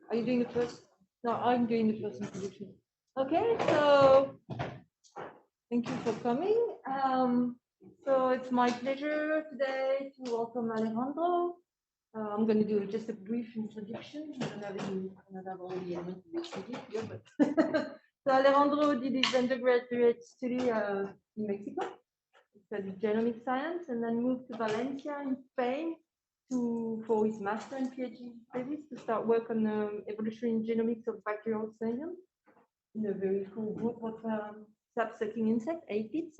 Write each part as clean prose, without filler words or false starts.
Are you doing the first? No, I'm doing the first introduction. Okay, so thank you for coming. So it's my pleasure today to welcome Alejandro. I'm going to do just a brief introduction. I don't have all the elements of the study here, but so Alejandro did his undergraduate study in Mexico. He studied genomic science and then moved to Valencia in Spain for his master and PhD studies to start work on the evolutionary genomics of bacterial symbiont in a very cool group of sap-sucking insect, aphids.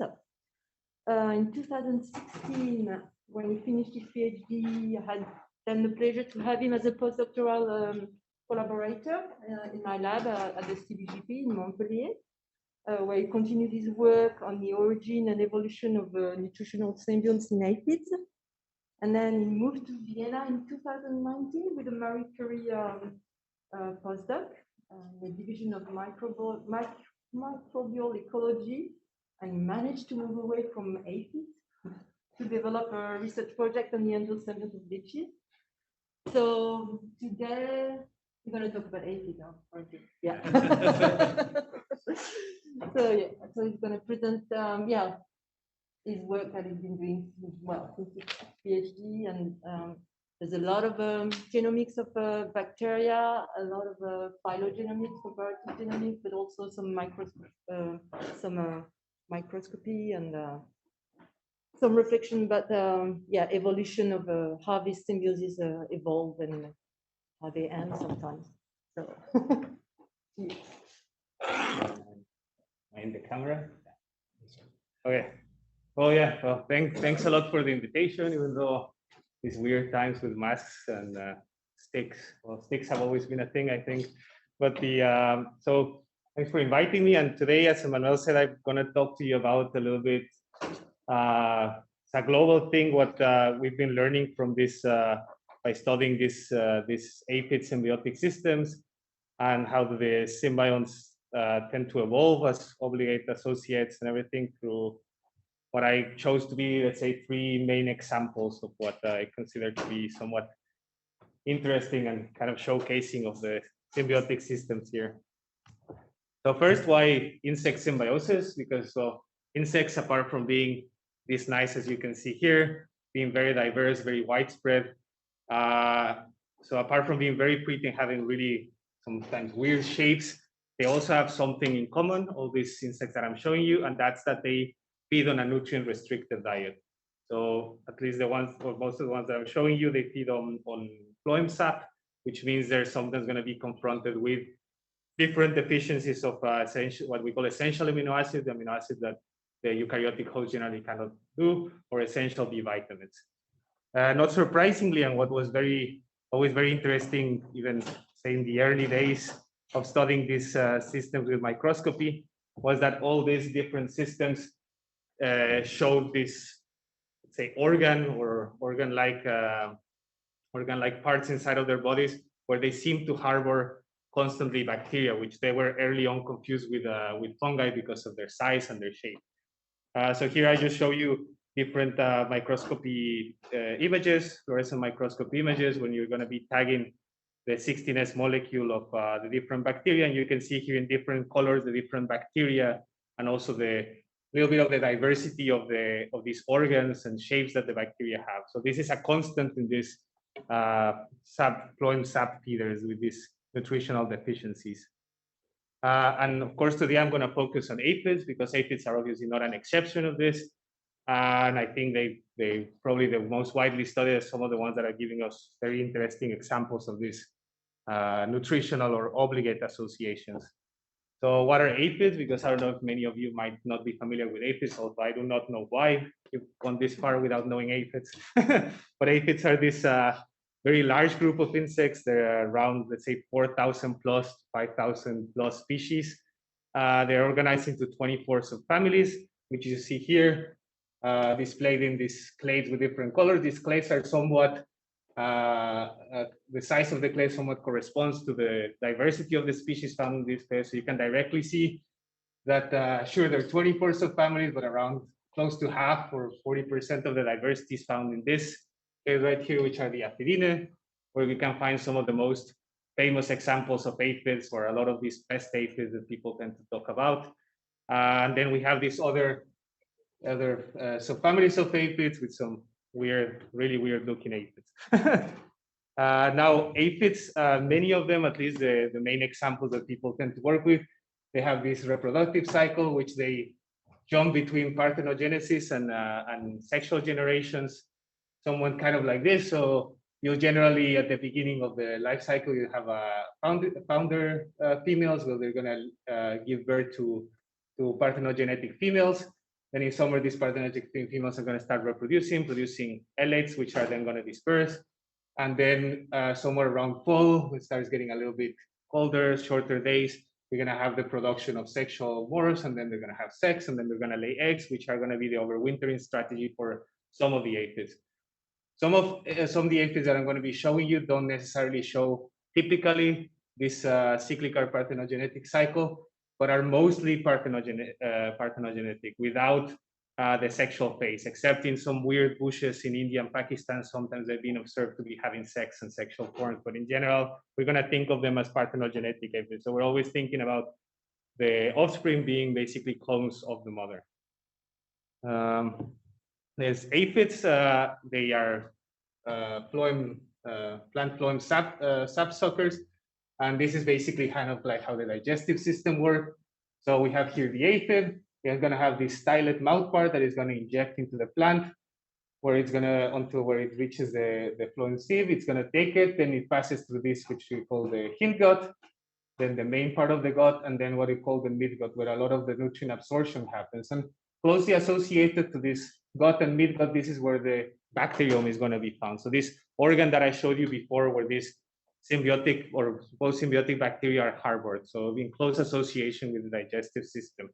In 2016, when he finished his PhD, I had then the pleasure to have him as a postdoctoral collaborator in my lab at the CBGP in Montpellier, where he continued his work on the origin and evolution of nutritional symbionts in aphids. And then he moved to Vienna in 2019 with a Marie Curie postdoc, the division of microbial ecology, and he managed to move away from aphids to develop a research project on the endosymbiont of leeches. So today we're going to talk about aphids, aren't you? Yeah. So he's going to present, his work that he's been doing since his PhD, and there's a lot of genomics of bacteria, a lot of phylogenomics, comparative genomics, but also some microscopy and some reflection about evolution of how these symbioses evolve and how they end sometimes. So, in the camera. Okay. Oh yeah. Well, thanks a lot for the invitation. Even though these weird times with masks and sticks. Well, sticks have always been a thing, I think. But so thanks for inviting me. And today, as Emmanuel said, I'm going to talk to you about a little bit. It's a global thing. What we've been learning from this by studying this aphid symbiotic systems and how the symbionts tend to evolve as obligate associates and everything through what I chose to be, let's say, three main examples of what I consider to be somewhat interesting and kind of showcasing of the symbiotic systems here. So first, why insect symbiosis? Because insects, apart from being this nice, as you can see here, being very diverse, very widespread. So apart from being very pretty and having really sometimes weird shapes, they also have something in common, all these insects that I'm showing you, and that's that they feed on a nutrient-restricted diet. So at least the ones, or most of the ones that I'm showing you, they feed on phloem sap, which means they're sometimes going to be confronted with different deficiencies of essential, what we call essential amino acids, the amino acids that the eukaryotic host generally cannot do, or essential B vitamins. Not surprisingly, and what was always very interesting, even say in the early days of studying these systems with microscopy, was that all these different systems showed this, let's say, organ-like parts inside of their bodies, where they seem to harbor constantly bacteria, which they were early on confused with fungi because of their size and their shape. So here I just show you different microscopy images, fluorescent microscopy images, when you're going to be tagging the 16S molecule of the different bacteria, and you can see here in different colors the different bacteria, and also the little bit of the diversity of these organs and shapes that the bacteria have. So this is a constant in this phloem sap feeders with these nutritional deficiencies. And of course, today I'm going to focus on aphids, because aphids are obviously not an exception of this. And I think they probably the most widely studied, some of the ones that are giving us very interesting examples of these nutritional or obligate associations. So what are aphids? Because I don't know if many of you might not be familiar with aphids, although I do not know why you've gone this far without knowing aphids. But aphids are this very large group of insects. There are around, let's say, 4,000 plus, 5,000 plus species. They're organized into 24 subfamilies, which you see here, displayed in these clades with different colors. These clades are somewhat, the size of the clade somewhat corresponds to the diversity of the species found in this clade. So you can directly see that, sure, there are 24 subfamilies, but around close to half or 40% of the diversity is found in this clade right here, which are the Aphidae, where we can find some of the most famous examples of aphids, or a lot of these pest aphids that people tend to talk about. And then we have these other subfamilies of aphids with some weird, really weird looking aphids. Now, aphids, many of them, at least the main examples that people tend to work with, they have this reproductive cycle, which they jump between parthenogenesis and sexual generations, somewhat kind of like this. So you generally, at the beginning of the life cycle, you have a founder females, where they're going to give birth to parthenogenetic females. Then in summer, these parthenogenetic females are going to start producing elates, which are then going to disperse. And then somewhere around fall, it starts getting a little bit colder, shorter days. We're going to have the production of sexual morphs, and then they're going to have sex, and then they're going to lay eggs, which are going to be the overwintering strategy for some of the aphids. Some of the aphids that I'm going to be showing you don't necessarily show typically this cyclical parthenogenetic cycle, but are mostly parthenogenetic without the sexual phase, except in some weird bushes in India and Pakistan. Sometimes they've been observed to be having sex and sexual forms, but in general, we're going to think of them as parthenogenetic aphids. So we're always thinking about the offspring being basically clones of the mother. There's aphids. They are plant phloem sapsuckers, and this is basically kind of like how the digestive system works. So we have here the aphid. We're going to have this stylet mouth part that is going to inject into the plant, where it's going to, until where it reaches the phloem sieve. It's going to take it, then it passes through this, which we call the hindgut, then the main part of the gut, and then what we call the midgut, where a lot of the nutrient absorption happens. And closely associated to this gut and midgut, this is where the bacterium is going to be found. So this organ that I showed you before, where this symbiotic or post-symbiotic bacteria are harbored, so in close association with the digestive system.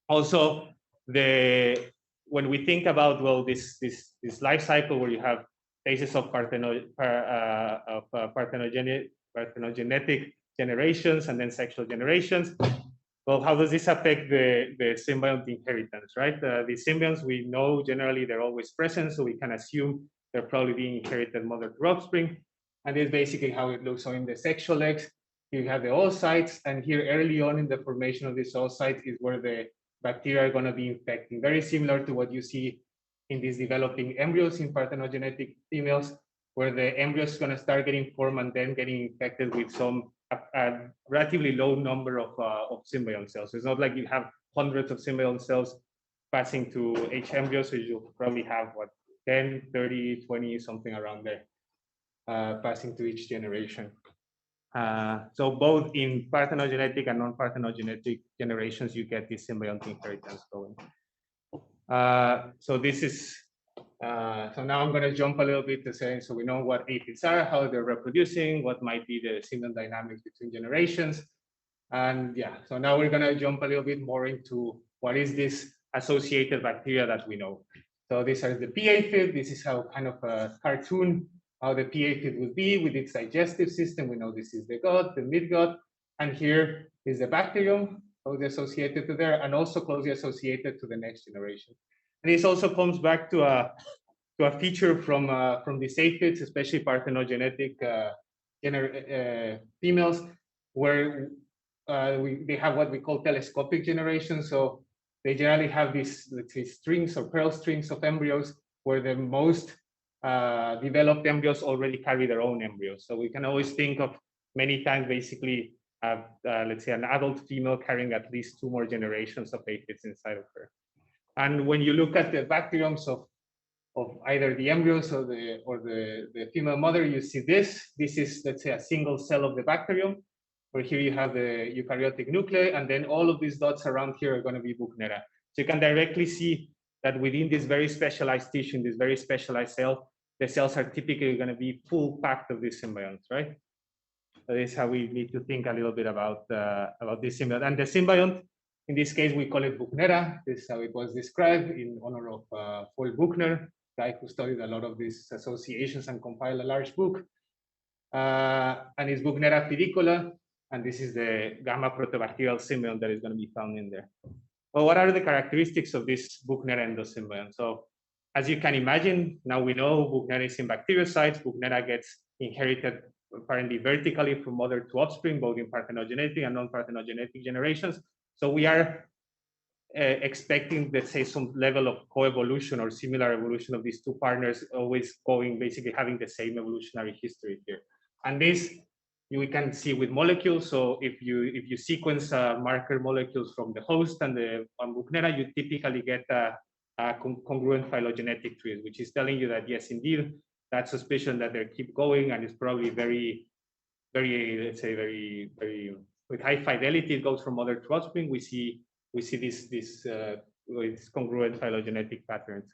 Also, when we think about, well, this life cycle where you have phases of parthenogenetic generations and then sexual generations, well, how does this affect the symbiont inheritance, right? The symbionts, we know generally they're always present, so we can assume they're probably being inherited mother to offspring. And this is basically how it looks. So in the sexual eggs, you have the oocytes, and here early on in the formation of these oocytes is where the bacteria are going to be infecting. Very similar to what you see in these developing embryos in parthenogenetic females, where the embryo is going to start getting formed and then getting infected with some a relatively low number of symbiont cells. So it's not like you have hundreds of symbiont cells passing to each embryo, so you'll probably have, what, 10, 30, 20, something around there, passing to each generation. So both in parthenogenetic and non-parthenogenetic generations, you get this symbiont inheritance going. So this is, so now I'm going to jump a little bit to say, so we know what aphids are, how they're reproducing, what might be the symbiont dynamics between generations. And yeah, so now we're going to jump a little bit more into what is this associated bacteria that we know. So these are the pea aphid. This is how kind of a cartoon how the pea aphid would be with its digestive system. We know this is the gut, the midgut, and here is the bacterium, closely associated to there, and also closely associated to the next generation. And this also comes back to a feature from these aphids, especially parthenogenetic females, where they have what we call telescopic generation. So they generally have these, let's say, strings or pearl strings of embryos, where the most developed embryos already carry their own embryos. So we can always think of many times basically let's say an adult female carrying at least 2 more generations of aphids inside of her. And when you look at the bacteriums of either the embryos or the female mother, you see this. This is, let's say, a single cell of the bacterium, where here you have the eukaryotic nuclei, and then all of these dots around here are going to be Buchnera. So you can directly see that within this very specialized tissue, in this very specialized cell, the cells are typically going to be full packed of these symbionts, right? So this is how we need to think a little bit about this symbiont. And the symbiont, in this case, we call it Buchnera. This is how it was described in honor of Paul Buchner, guy who studied a lot of these associations and compiled a large book. And it's Buchnera fidicola, and this is the gamma protobacterial symbiont that is going to be found in there. Well, what are the characteristics of this Buchner endosymbiont? So as you can imagine, now we know Buchnera is in bacteriocytes. Buchnera gets inherited apparently vertically from mother to offspring, both in parthenogenetic and non-parthenogenetic generations. So we are expecting, let's say, some level of coevolution or similar evolution of these two partners, always going, basically having the same evolutionary history here. And this we can see with molecules. So if you sequence marker molecules from the host and the Buchnera, you typically get a congruent phylogenetic trees, which is telling you that yes, indeed, that suspicion that they keep going and it's probably very, let's say, very with high fidelity. It goes from mother to offspring. We see this congruent phylogenetic patterns.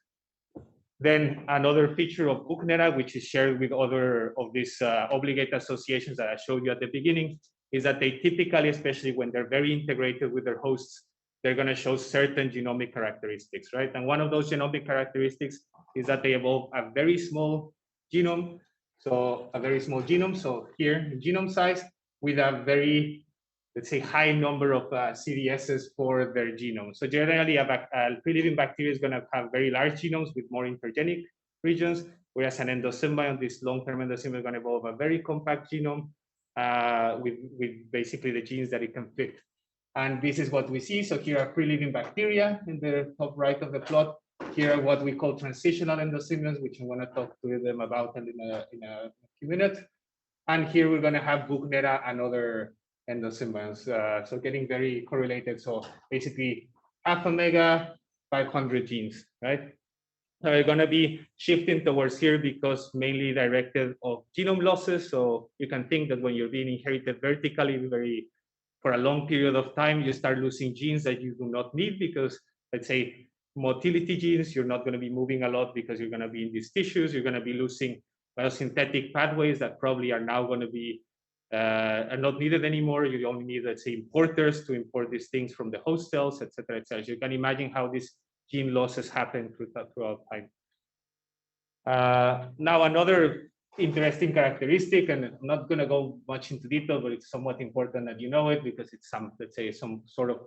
Then another feature of Buchnera, which is shared with other of these obligate associations that I showed you at the beginning, is that they typically, especially when they're very integrated with their hosts, they're going to show certain genomic characteristics, right? And one of those genomic characteristics is that they evolve a very small genome. So a very small genome. So here, genome size with a very, let's say, high number of CDSs for their genome. So generally, a free-living bacteria is going to have very large genomes with more intergenic regions, whereas an endosymbiont, this long-term endosymbiont, is going to evolve a very compact genome with basically the genes that it can fit. And this is what we see. So here are free-living bacteria in the top right of the plot. Here are what we call transitional endosymbionts, which I'm going to talk to them about in a few minutes. And here we're going to have Buchnera and other endosymbionts. So getting very correlated. So basically, half a mega, 500 genes, right? So we're going to be shifting towards here because mainly directed of genome losses. So you can think that when you're being inherited vertically, for a long period of time, you start losing genes that you do not need because, let's say, motility genes, you're not going to be moving a lot because you're going to be in these tissues. You're going to be losing biosynthetic pathways that probably are now going to be are not needed anymore. You only need, let's say, importers to import these things from the host cells, et cetera, et cetera. So you can imagine how these gene losses happen throughout time. Now, another interesting characteristic, and I'm not going to go much into detail, but it's somewhat important that you know it because it's some, let's say, some sort of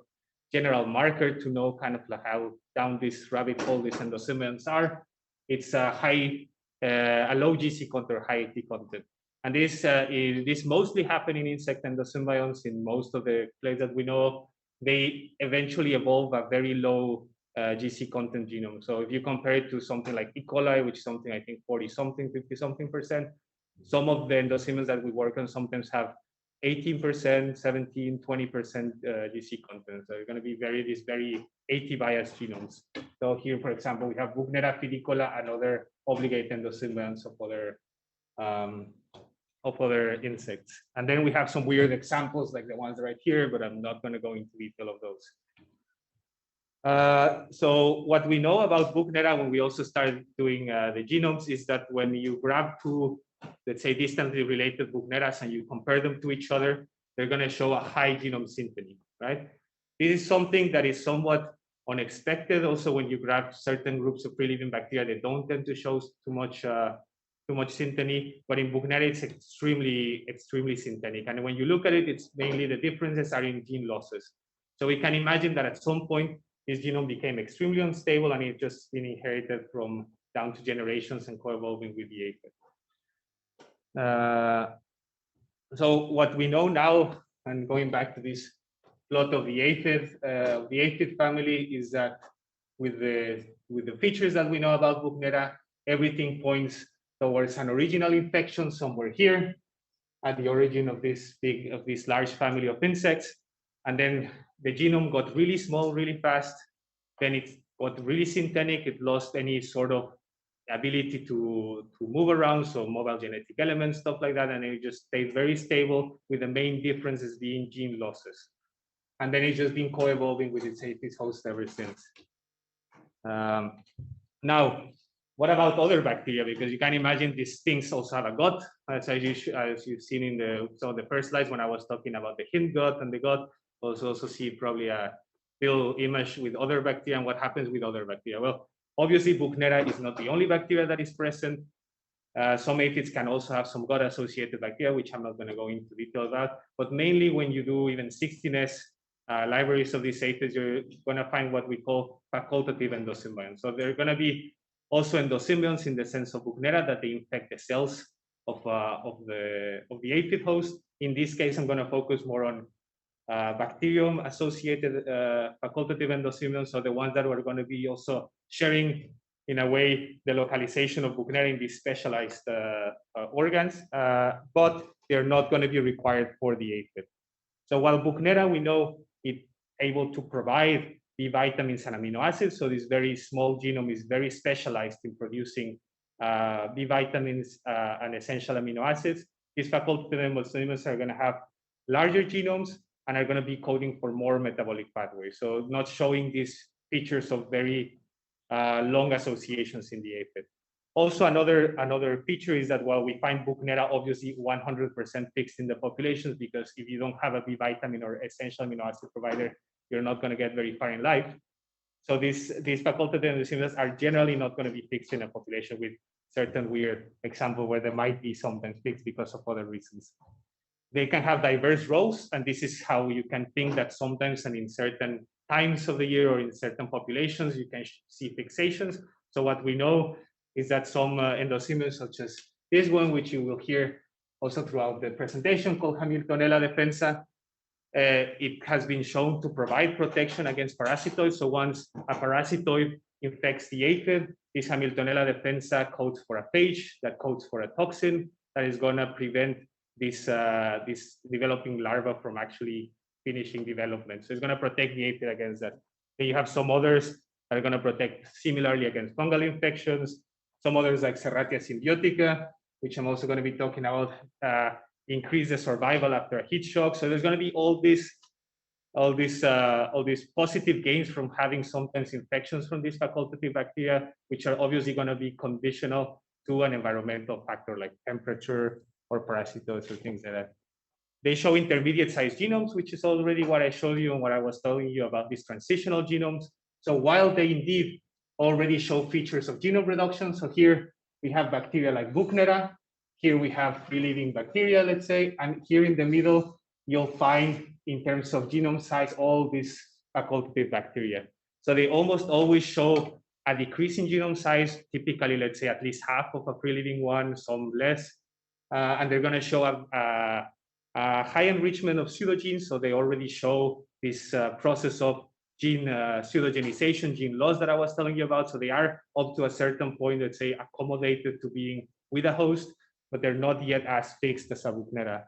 general marker to know kind of like how down this rabbit hole these endosymbionts are. It's a low GC content, high AT content. And this mostly happen in insect endosymbionts in most of the places that we know of. They eventually evolve a very low GC content genome. So if you compare it to something like E. coli, which is something I think 40-something, 50-something%, some of the endosymbionts that we work on sometimes have 18%, 17, 20% GC content. So you're going to be these very AT biased genomes. So here, for example, we have Buchnera fidicola and other obligate endosymbionts of other insects. And then we have some weird examples like the ones right here, but I'm not going to go into detail of those. So what we know about Buchnera when we also started doing the genomes is that when you grab two, let's say, distantly related Buchneras and you compare them to each other, they're going to show a high genome synteny, right? This is something that is somewhat unexpected. Also, when you grab certain groups of free-living bacteria, they don't tend to show too much synteny. But in Buchnera, it's extremely synthenic. And when you look at it, it's mainly the differences are in gene losses. So we can imagine that at some point, this genome became extremely unstable and it just been inherited from down to generations and co-evolving with the aphid. So what we know now, and going back to this plot of the aphid family, is that with the features that we know about Buchnera, everything points towards an original infection somewhere here at the origin of this large family of insects. And then the genome got really small, really fast. Then it got really synthetic. It lost any sort of ability to move around, so mobile genetic elements, stuff like that. And it just stayed very stable, with the main differences being gene losses. And then it's just been co-evolving with its host ever since. Now, what about other bacteria? Because you can imagine these things also have a gut, as you've seen in the first slides when I was talking about the hind gut and the gut. Also see probably a little image with other bacteria and what happens with other bacteria. Well, obviously Buchnera is not the only bacteria that is present. Some aphids can also have some gut-associated bacteria, which I'm not going to go into detail about. But mainly when you do even 16S libraries of these aphids, you're going to find what we call facultative endosymbionts. So they're going to be also endosymbionts in the sense of Buchnera, that they infect the cells the aphid host. In this case, I'm going to focus more on bacterium-associated facultative endosymbions, so the ones that are going to be also sharing, in a way, the localization of Buchnera in these specialized organs, but they're not going to be required for the aphid. So while Buchnera, we know it's able to provide B vitamins and amino acids, so this very small genome is very specialized in producing B vitamins and essential amino acids. These facultative endosymbions are going to have larger genomes and are going to be coding for more metabolic pathways. So not showing these features of very long associations in the aphid. Also, another feature is that while we find Buchnera obviously 100% fixed in the populations, because if you don't have a B vitamin or essential amino acid provider, you're not going to get very far in life. So these facultative endosymbions are generally not going to be fixed in a population, with certain weird example where they might be sometimes fixed because of other reasons. They can have diverse roles, and this is how you can think that sometimes and in certain times of the year or in certain populations, you can see fixations. So what we know is that some endosymbions, such as this one, which you will hear also throughout the presentation, called Hamiltonella defensa, it has been shown to provide protection against parasitoids. So once a parasitoid infects the aphid, this Hamiltonella defensa codes for a phage that codes for a toxin that is going to prevent this developing larva from actually finishing development. So it's going to protect the aphid against that. Then you have some others that are going to protect similarly against fungal infections. Some others like Serratia symbiotica, which I'm also going to be talking about, increase the survival after a heat shock. So there's going to be all these positive gains from having sometimes infections from these facultative bacteria, which are obviously going to be conditional to an environmental factor like temperature or parasitoids or things like that. They show intermediate sized genomes, which is already what I showed you and what I was telling you about these transitional genomes. So while they indeed already show features of genome reduction, so here we have bacteria like Buchnera, here we have free living bacteria, let's say, and here in the middle, you'll find in terms of genome size, all these facultative bacteria. So they almost always show a decrease in genome size, typically, let's say at least half of a free living one, some less. And they're going to show a high enrichment of pseudogenes. So they already show this process of gene pseudogenization, gene loss that I was telling you about. So they are up to a certain point, let's say, accommodated to being with a host, but they're not yet as fixed as a Buchnera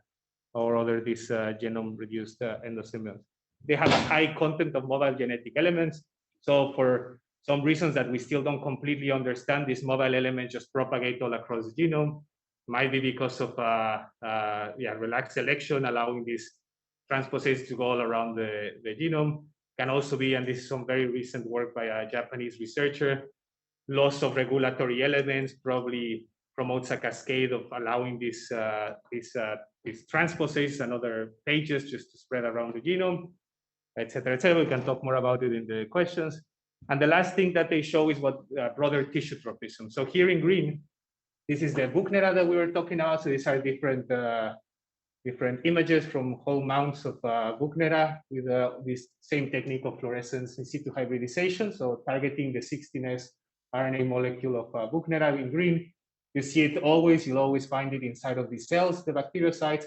or other these genome reduced endosymbions. They have a high content of mobile genetic elements. So for some reasons that we still don't completely understand, these mobile elements just propagate all across the genome. Might be because of relaxed selection, allowing these transposase to go all around the genome. Can also be, and this is some very recent work by a Japanese researcher, loss of regulatory elements probably promotes a cascade of allowing these transposase and other phages just to spread around the genome, et cetera, et cetera. We can talk more about it in the questions. And the last thing that they show is what broader tissue tropism. So here in green, this is the Buchnera that we were talking about. So these are different images from whole mounts of Buchnera with this same technique of fluorescence in situ hybridization. So targeting the 16S RNA molecule of Buchnera in green. You see it always, you'll always find it inside of these cells, the bacteriocytes.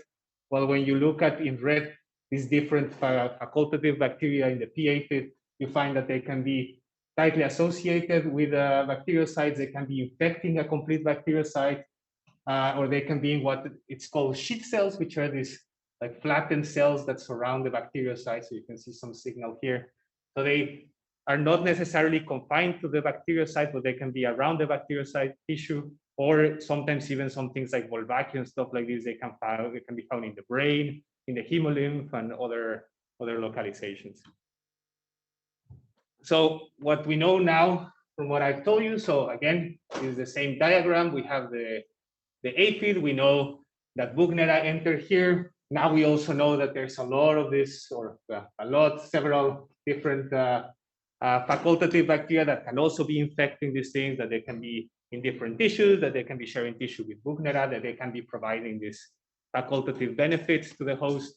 While when you look at in red, these different facultative bacteria in the P. aphid, you find that they can be tightly associated with bacteriocytes. They can be infecting a complete bacteriocyte, or they can be in what it's called sheath cells, which are these like flattened cells that surround the bacteriocyte. So you can see some signal here. So they are not necessarily confined to the bacteriocyte, but they can be around the bacteriocyte tissue, or sometimes even some things like Wolbachia and stuff like this. They can be found in the brain, in the hemolymph, and other localizations. So what we know now from what I've told you, so again, is the same diagram. We have the aphid. We know that Buchnera entered here. Now we also know that there's a lot of this, or several different facultative bacteria that can also be infecting these things, that they can be in different tissues, that they can be sharing tissue with Buchnera, that they can be providing these facultative benefits to the host.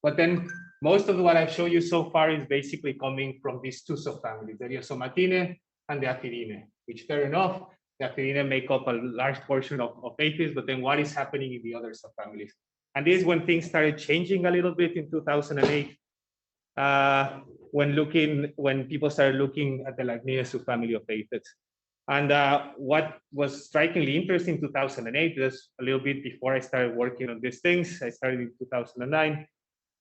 But then most of what I've shown you so far is basically coming from these two subfamilies, the Rhizomatine and the Aphidine, which fair enough, The Aphidae make up a large portion of aphids, but then what is happening in the other subfamilies? And this is when things started changing a little bit in 2008, when people started looking at the Lachnida subfamily of aphids. And what was strikingly interesting in 2008, just a little bit before I started working on these things, I started in 2009,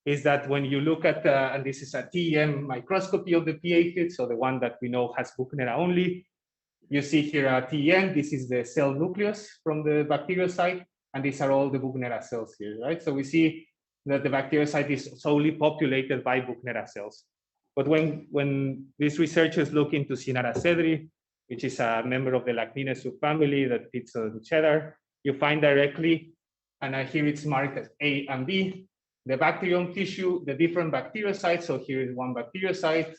is that when you look at, and this is a TEM microscopy of the P aphid, so the one that we know has Buchner only, you see here a TEM, this is the cell nucleus from the bacteriocyte, and these are all the Buchner cells here, right? So we see that the bacteriocyte is solely populated by Buchner cells. But when these researchers look into Cynara cedri, which is a member of the Lachnida subfamily that feeds on cheddar, you find directly, and here it's marked as A and B, the bacterium tissue, the different bacteriocytes. So here is one bacteriocyte,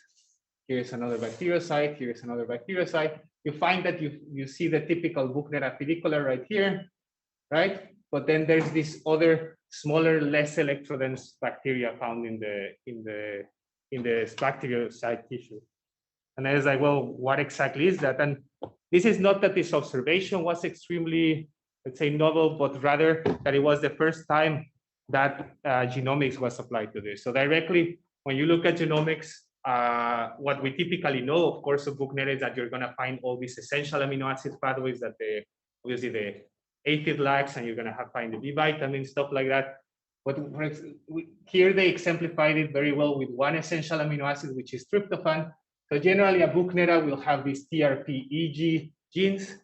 here is another bacteriocyte, here is another bacteriocyte. You find that you see the typical Buchner aphidicola right here, right? But then there's this other smaller, less electrodense bacteria found in the bacteriocyte tissue. And I was like, well, what exactly is that? And this is not that this observation was extremely, let's say, novel, but rather that it was the first time that genomics was applied to this. So directly, when you look at genomics, what we typically know, of course, of Buchner is that you're going to find all these essential amino acid pathways that obviously the aphid lacks, and you're going to find the B vitamin, stuff like that. But here they exemplified it very well with one essential amino acid, which is tryptophan. So generally, a Buchnera will have these TRPEG genes,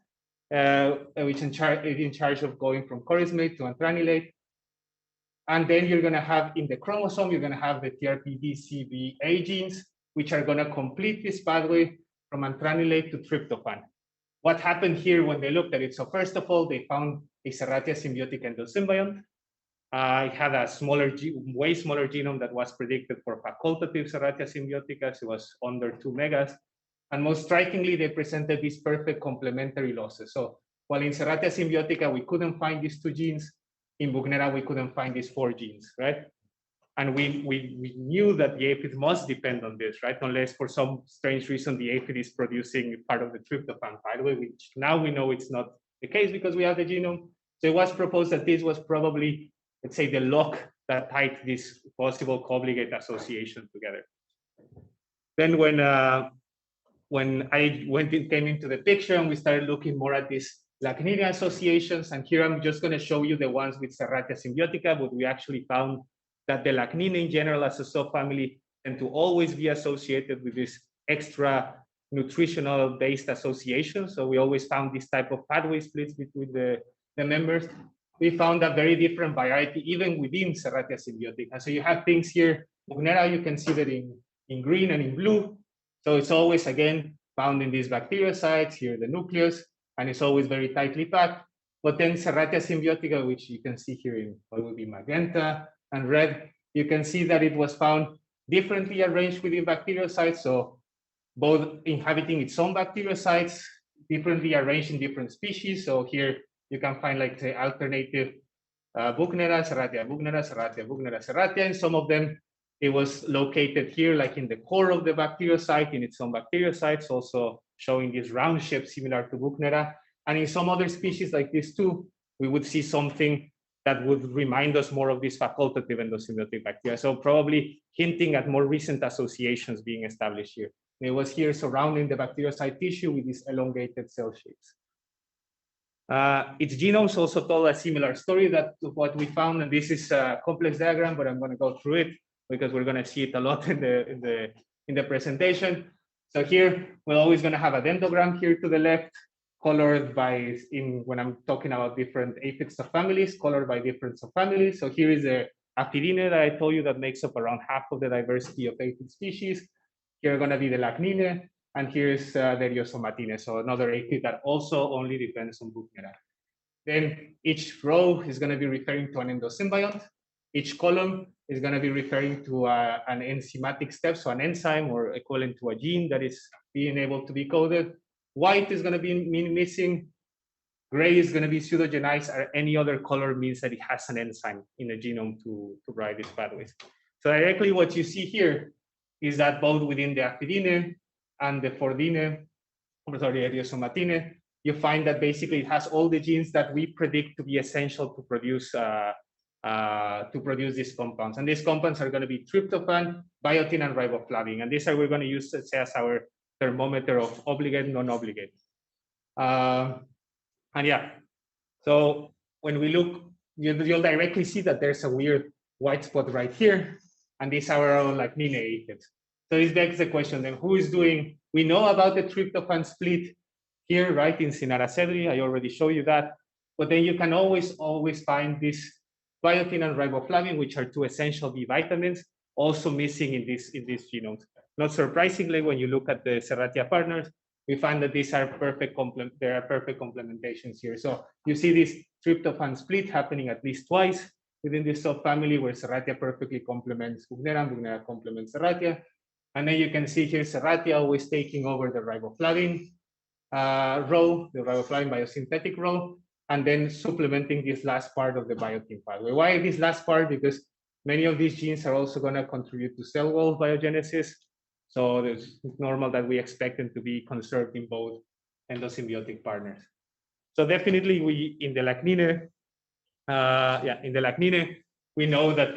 which is in charge of going from chorismate to antranilate. And then you're going to have in the chromosome, you're going to have the TRPDCBA genes, which are going to complete this pathway from antranilate to tryptophan. What happened here when they looked at it? So first of all, they found a Serratia symbiotic endosymbiont. It had a way smaller genome that was predicted for facultative Serratia symbioticas. It was under 2 megas. And most strikingly, they presented these perfect complementary losses. So while in Serratia symbiotica, we couldn't find these 2 genes, in Buchnera, we couldn't find these 4 genes, right? And we knew that the aphid must depend on this, right? Unless for some strange reason, the aphid is producing part of the tryptophan pathway, which now we know it's not the case because we have the genome. So it was proposed that this was probably, let's say, the lock that tied this possible co-obligate association together. Then when I came into the picture and we started looking more at these Lachnida associations, and here I'm just going to show you the ones with Serratia symbiotica, but we actually found that the Lachnida in general as a subfamily tend to always be associated with this extra nutritional based association. So we always found this type of pathway splits between the members. We found a very different variety even within Serratia symbiotica. So you have things here, Buchnera, you can see that in green and in blue. So it's always, again, found in these bacteriocytes, here the nucleus, and it's always very tightly packed. But then Serratia symbiotica, which you can see here in what would be magenta and red, you can see that it was found differently arranged within bacteriocytes. So both inhabiting its own bacteriocytes, differently arranged in different species. So here you can find like the alternative Buchnera, Serratia, Buchnera, Serratia, Buchnera, Serratia, and some of them, it was located here, like in the core of the bacteriocyte, in its own bacteriocytes, also showing this round shape similar to Buchnera. And in some other species like this too, we would see something that would remind us more of these facultative endosymbiotic bacteria. So probably hinting at more recent associations being established here. And it was here surrounding the bacteriocyte tissue with these elongated cell shapes. Its genomes also told a similar story that to what we found, and this is a complex diagram, but I'm going to go through it because we're going to see it a lot in the presentation. So here we're always going to have a dendrogram here to the left, colored by when I'm talking about different aphid subfamilies, colored by different subfamilies. So here is the Aphidine that I told you that makes up around half of the diversity of aphid species. Here are going to be the Lachnine, and here's the Riosomatine, so another aphid that also only depends on Buchnera. Then each row is going to be referring to an endosymbiont. Each column is going to be referring to an enzymatic step, so an enzyme or equivalent to a gene that is being able to be coded. White is going to be missing. Gray is going to be pseudogenized, or any other color means that it has an enzyme in the genome to write these pathways. So directly what you see here is that both within the Aphidine and the Fordine, Riosomatine, you find that basically it has all the genes that we predict to be essential to produce these compounds. And these compounds are going to be tryptophan, biotin, and riboflavin. And these are we're going to use as our thermometer of obligate, non-obligate. And yeah, so when we look, you'll directly see that there's a weird white spot right here. And these are our own like mini aphids. So this begs the question then, who is doing, we know about the tryptophan split here, right, in Cynara cedri. I already showed you that. But then you can always find this biotin and riboflavin, which are two essential B vitamins, also missing in these genomes. Not surprisingly, when you look at the Serratia partners, we find that these are perfect there are perfect complementations here. So you see this tryptophan split happening at least twice within this subfamily, where Serratia perfectly complements Buchnera and Buchnera complements Serratia. And then you can see here Serratia always taking over the riboflavin row, the riboflavin biosynthetic row, and then supplementing this last part of the biotin pathway. Why this last part? Because many of these genes are also going to contribute to cell wall biogenesis. So it's normal that we expect them to be conserved in both endosymbiotic partners. So definitely in the Lachnine, we know that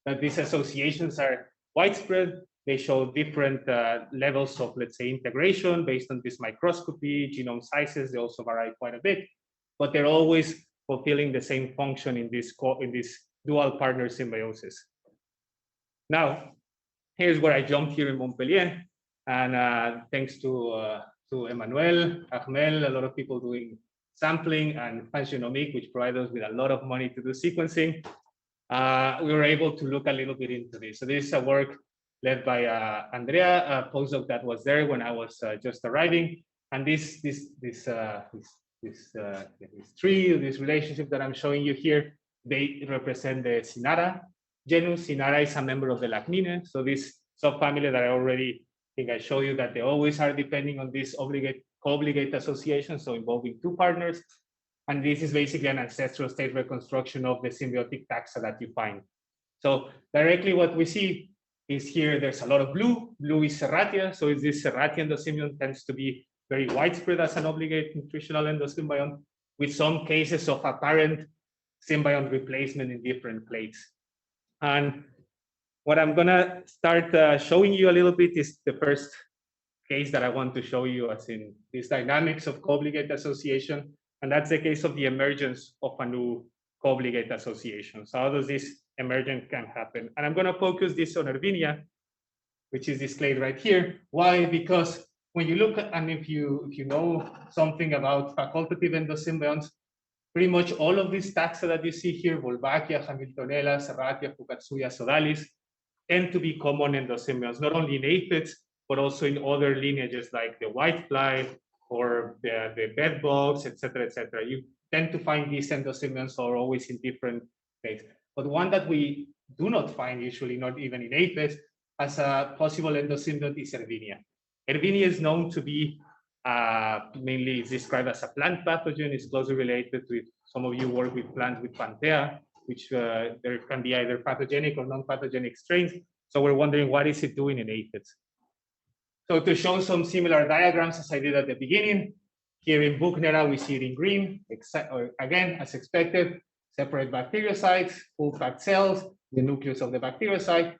that these associations are widespread. They show different levels of, let's say, integration based on this microscopy, genome sizes. They also vary quite a bit, but they're always fulfilling the same function in this dual partner symbiosis. Now, here's where I jumped here in Montpellier, and thanks to Emmanuel, Ahmel, a lot of people doing sampling, and Genomic, which provide us with a lot of money to do sequencing, we were able to look a little bit into this. So this is a work led by Andrea, a postdoc that was there when I was just arriving, and this tree, this relationship that I'm showing you here, they represent the Cynara genus. Cynara is a member of the Lachnine, so this subfamily that I already think I showed you that they always are depending on this co-obligate association, so involving two partners. And this is basically an ancestral state reconstruction of the symbiotic taxa that you find. So directly what we see is here, there's a lot of blue. Blue is Serratia, so this Serratia endosymbiont tends to be very widespread as an obligate nutritional endosymbiont, with some cases of apparent symbiont replacement in different plates. And what I'm gonna start showing you a little bit is the first case that I want to show you, as in these dynamics of co-obligate association. And that's the case of the emergence of a new co-obligate association. So how does this emergence can happen? And I'm going to focus this on Erwinia, which is displayed right here. Why? Because when you look at, and if you know something about facultative endosymbionts, pretty much all of these taxa that you see here, Wolbachia, Hamiltonella, Serratia, Fukatsuya, Sodalis, tend to be common endosymbionts, not only in aphids, but also in other lineages like the whitefly or the bed bugs, et cetera, you tend to find these endosymbionts are always in different states. But one that we do not find usually, not even in aphids, as a possible endosymbiont is Erwinia. Erwinia is known to be mainly described as a plant pathogen. It's closely related with, some of you work with plants with Panthea, which there can be either pathogenic or non-pathogenic strains. So we're wondering, what is it doing in aphids? So to show some similar diagrams as I did at the beginning, here in Buchnera, we see it in green, again, as expected, separate bacteriocytes, full packed cells, the nucleus of the bacteriocyte.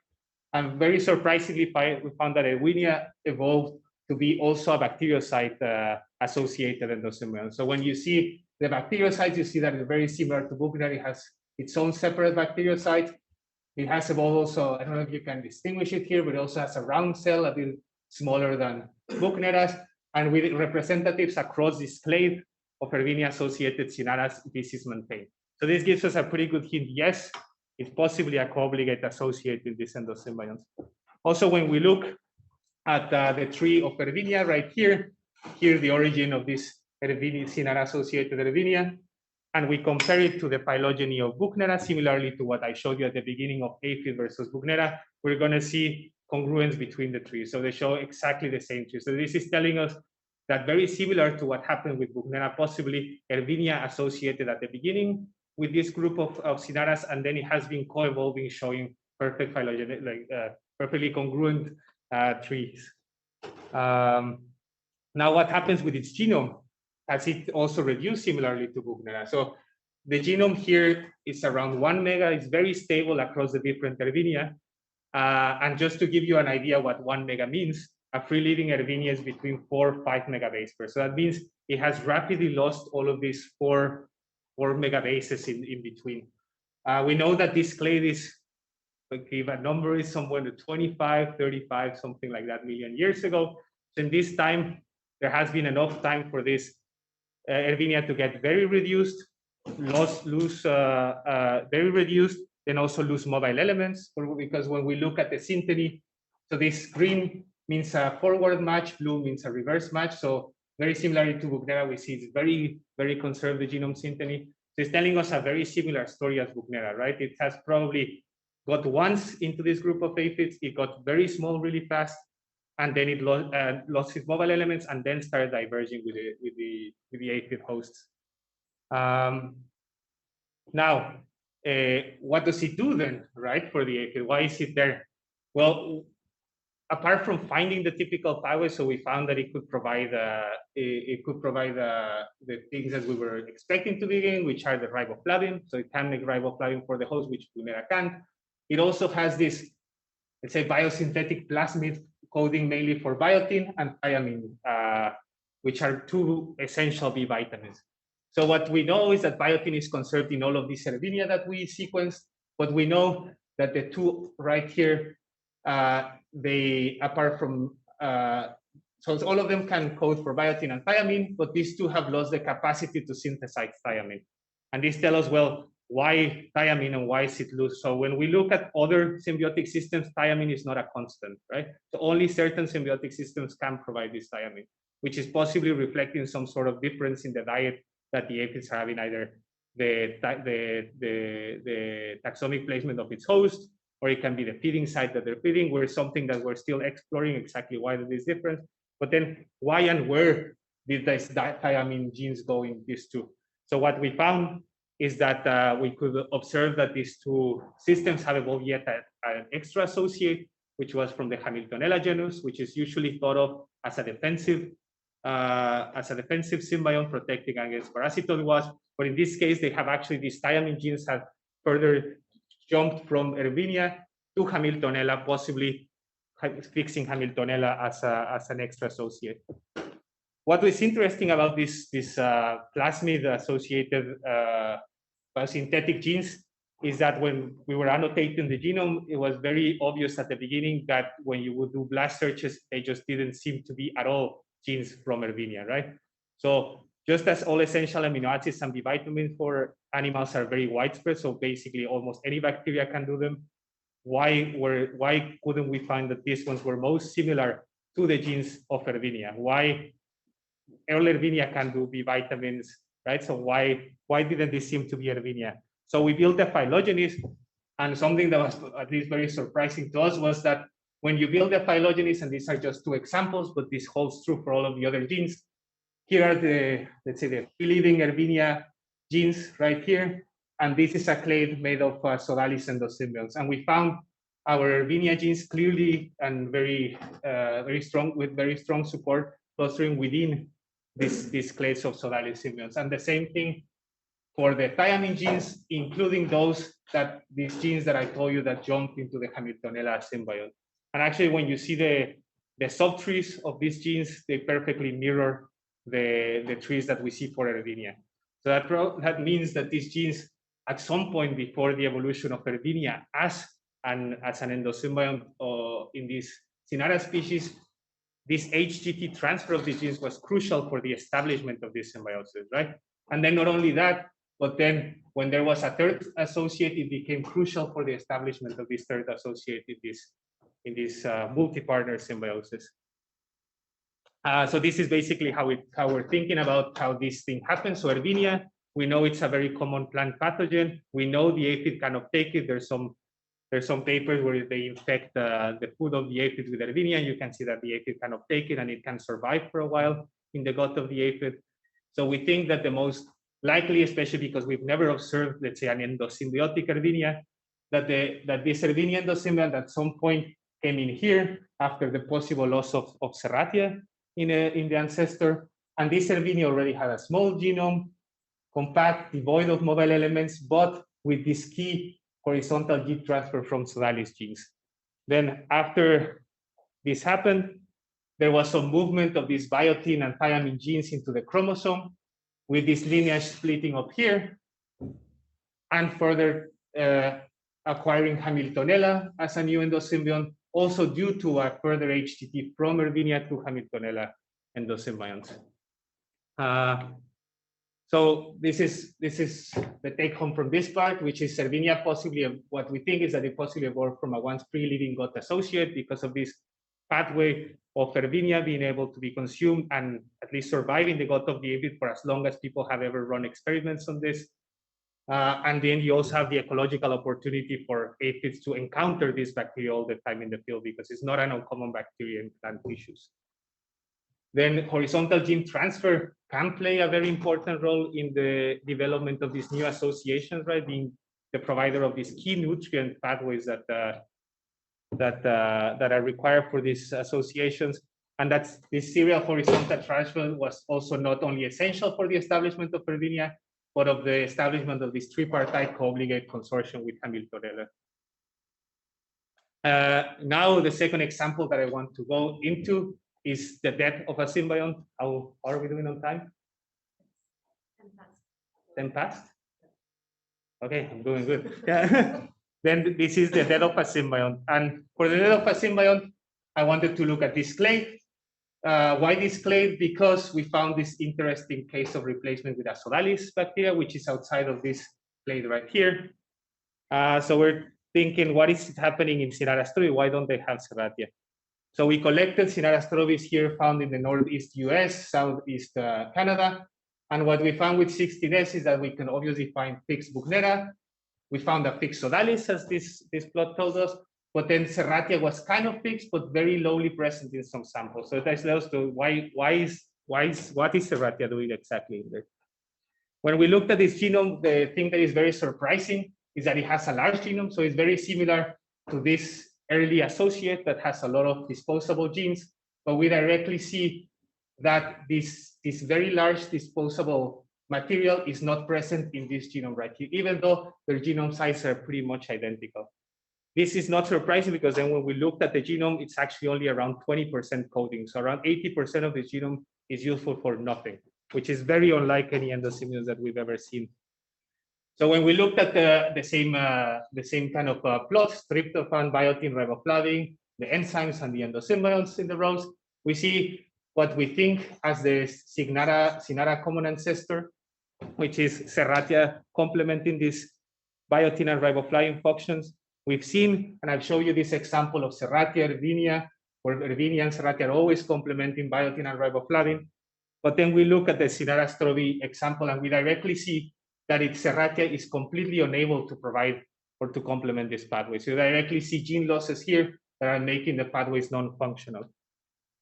And very surprisingly, we found that Erwinia evolved to be also a bacteriocyte associated endosymbiont. So when you see the bacteriocytes, you see that it's very similar to Buchner. It has its own separate bacteriocyte. It has evolved also, I don't know if you can distinguish it here, but it also has a round cell, a bit smaller than Buchnera's, and with representatives across this clade of Erwinia-associated Cynaras, this is maintained. So this gives us a pretty good hint. Yes, it's possibly a co-obligate associated with these endosymbionts. Also, when we look at the tree of Erwinia right here, here's the origin of this Cynara-associated Erwinia, and we compare it to the phylogeny of Buchnera, similarly to what I showed you at the beginning of aphid versus Buchnera. We're going to see congruence between the trees. So they show exactly the same tree. So this is telling us that very similar to what happened with Buchnera, possibly Erwinia associated at the beginning with this group of Cynaras, and then it has been co-evolving, showing perfect phylogeny, perfectly congruent trees. Now, Now, what happens with its genome? Has it also reduced similarly to Buchner? So the genome here is around 1 mega. It's very stable across the different Erwinia. And just to give you an idea what 1 mega means, a free living Erwinia is between 4 or 5 megabase per. So that means it has rapidly lost all of these four megabases in between. We know that this clade is, give a number, is somewhere in the 25, 35, something like that million years ago. So in this time, there has been enough time for this Erwinia to get very reduced, very reduced, then also lose mobile elements, because when we look at the synteny, so this green means a forward match, blue means a reverse match. So very similarly to Buchner, we see it's very, very conserved the genome synteny. So it's telling us a very similar story as Buchner, right? It has probably got once into this group of aphids, it got very small really fast, and then it lost its mobile elements and then started diverging with the aphid hosts. Now, what does it do then, right, for the aphid? Why is it there? Well, apart from finding the typical pathway, so we found that it could provide the things that we were expecting to begin, which are the riboflavin. So it can make riboflavin for the host, which Buchner can't. It also has this, let's say, biosynthetic plasmid coding mainly for biotin and thiamine, which are two essential B vitamins. So what we know is that biotin is conserved in all of these Erwinia that we sequenced, but we know that the two right here, they, apart from, so all of them can code for biotin and thiamine, but these two have lost the capacity to synthesize thiamine. And this tells us, well, why thiamine and why is it loose? So when we look at other symbiotic systems, thiamine is not a constant, right? So only certain symbiotic systems can provide this thiamine, which is possibly reflecting some sort of difference in the diet that the aphids have in either the taxonomic placement of its host, or it can be the feeding site that they're feeding, where something that we're still exploring exactly why there is difference. But then why and where did these thiamine genes go in these two? So what we found is that we could observe that these two systems have evolved yet an extra associate, which was from the Hamiltonella genus, which is usually thought of as a defensive symbiont protecting against parasitoid wasps. But in this case, they have actually, these thiamine genes have further jumped from Erwinia to Hamiltonella, possibly fixing Hamiltonella as an extra associate. What is interesting about this plasmid-associated synthetic genes is that when we were annotating the genome, it was very obvious at the beginning that when you would do blast searches, they just didn't seem to be at all genes from Erwinia, right? So just as all essential amino acids and B vitamins for animals are very widespread, so basically almost any bacteria can do them, why couldn't we find that these ones were most similar to the genes of Erwinia? Why all Erwinia can do B vitamins, right? So why didn't this seem to be Erwinia? So we built a phylogenies, and something that was at least very surprising to us was that when you build a phylogenies, and these are just two examples, but this holds true for all of the other genes. Here are the, let's say, the free-living Erwinia genes right here, and this is a clade made of Sodalis endosymbions, and we found our Erwinia genes clearly and very strong, with very strong support clustering within these clades of Sodalis symbions. And the same thing for the thiamine genes, including these genes that I told you that jump into the Hamiltonella symbiont. And actually, when you see the subtrees of these genes, they perfectly mirror the trees that we see for Erwinia. So that means that these genes, at some point before the evolution of Erwinia as an endosymbiont in this Cynara species, this HGT transfer of these genes was crucial for the establishment of this symbiosis, right? And then not only that, but then when there was a third associate, it became crucial for the establishment of this third associate in this multi-partner symbiosis. So this is basically how we're thinking about how this thing happens. So Erwinia, we know it's a very common plant pathogen. We know the aphid can uptake it. There's some papers where they infect the food of the aphid with Erwinia. You can see that the aphid can uptake it and it can survive for a while in the gut of the aphid. So we think that the most likely, especially because we've never observed, let's say, an endosymbiotic Erwinia, that this Erwinia endosymbiont at some point came in here after the possible loss of Serratia in the ancestor. And this Ervinia already had a small genome, compact, devoid of mobile elements, but with this key horizontal gene transfer from Sodalis genes. Then after this happened, there was some movement of these biotin and thiamine genes into the chromosome with this lineage splitting up here, and further acquiring Hamiltonella as a new endosymbiont, also due to a further HTT from Ervinia to Hamiltonella endosymbiont. So this is the take home from this part, which is Ervinia possibly, what we think is that it possibly evolved from a once pre-living gut associate because of this pathway of Ervinia being able to be consumed and at least survive in the gut of the aphid for as long as people have ever run experiments on this. And then you also have the ecological opportunity for aphids to encounter this bacteria all the time in the field because it's not an uncommon bacteria in plant tissues. Then horizontal gene transfer can play a very important role in the development of these new associations, right? Being the provider of these key nutrient pathways that are required for these associations. And that's this serial horizontal transfer was also not only essential for the establishment of Ervinia, but of the establishment of this tripartite co-obligate consortium with Hamiltonella. Now, the second example that I want to go into is the death of a symbiont. How are we doing on time? 10 past? Okay, I'm doing good. Yeah. Then this is the death of a symbiont. And for the death of a symbiont, I wanted to look at this clade. Why this clade? Because we found this interesting case of replacement with a Sodalis bacteria, which is outside of this clade right here. So we're thinking, what is happening in Cynara strobi? Why don't they have Serratia? So we collected Cynara strobis here found in the Northeast US, Southeast Canada. And what we found with 16S is that we can obviously find fixed Buchnera. We found a fixed Sodalis, as this plot tells us, but then Serratia was kind of fixed, but very lowly present in some samples. So that tells us to what is Serratia doing exactly in there? When we looked at this genome, the thing that is very surprising is that it has a large genome. So it's very similar to this early associate that has a lot of disposable genes, but we directly see that this very large disposable material is not present in this genome right here, even though their genome sizes are pretty much identical. This is not surprising because then when we looked at the genome, it's actually only around 20% coding. So around 80% of the genome is useful for nothing, which is very unlike any endosymbions that we've ever seen. So when we looked at the same kind of plots, tryptophan, biotin, riboflavin, the enzymes and the endosymbionts in the rows, we see what we think as the Cynara common ancestor, which is Serratia complementing these biotin and riboflavin functions. We've seen, and I'll show you this example of Serratia, Ervinia, where Ervinia and Serratia are always complementing biotin and riboflavin. But then we look at the Cynara strobi example, and we directly see that Serratia is completely unable to provide or to complement this pathway. So you directly see gene losses here that are making the pathways non-functional.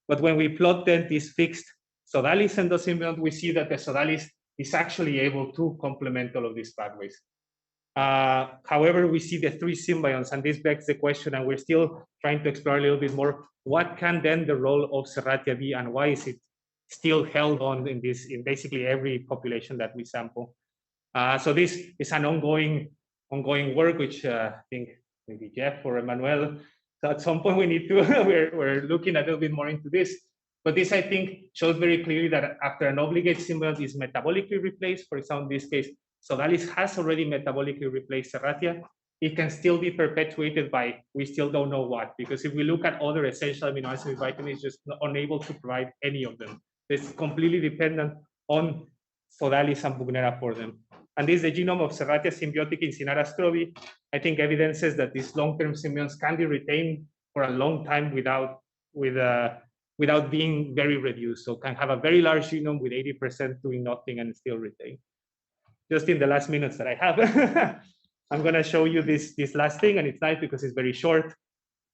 But when we plot then this fixed Sodalis endosymbiont, we see that the Sodalis is actually able to complement all of these pathways. However, we see the three symbionts, and this begs the question, and we're still trying to explore a little bit more, what can then the role of Serratia be, and why is it still held on in basically every population that we sample? So this is an ongoing work, which I think maybe Jeff or Emmanuel. So at some point we need to, we're looking a little bit more into this. But this, I think, shows very clearly that after an obligate symbiont is metabolically replaced, for example, in this case, Sodalis has already metabolically replaced Serratia, it can still be perpetuated by, we still don't know what, because if we look at other essential amino acid vitamins, just unable to provide any of them. It's completely dependent on Sodalis and Buchnera for them. And this is the genome of Serratia symbiotic in Cynara strobi. I think evidences that these long-term symbionts can be retained for a long time without being very reduced. So can have a very large genome with 80% doing nothing and still retain. Just in the last minutes that I have, I'm gonna show you this last thing, and it's nice because it's very short.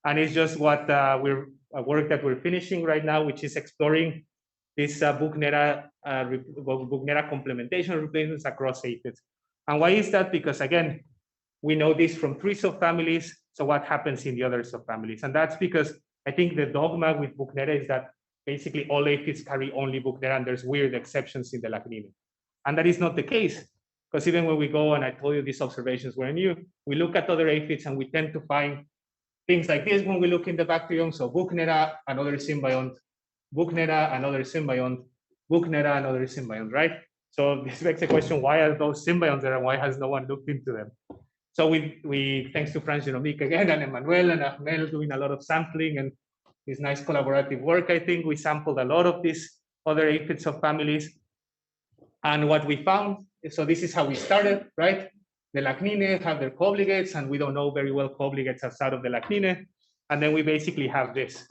And it's just what work that we're finishing right now, which is exploring this Buchnera complementation replacements across aphids. And why is that? Because again, we know this from 3 subfamilies. So what happens in the other subfamilies? And that's because I think the dogma with Buchnera is that basically all aphids carry only Buchnera, and there's weird exceptions in the Lachnine. And that is not the case, because even when we go, and I told you these observations were new, we look at other aphids and we tend to find things like this when we look in the bacterium. So Buchnera, another symbiont, Buchnera, another symbiont, Buchnera, another symbiont, right? So this begs the question, why are those symbionts there and why has no one looked into them? So we thanks to Franz Genomique again, and Emmanuel and Ahmel doing a lot of sampling and this nice collaborative work, I think we sampled a lot of these other aphids of families. And what we found, so this is how we started, right? The Lachnine have their co-obligates, and we don't know very well co-obligates outside of the Lachnine. And then we basically have this.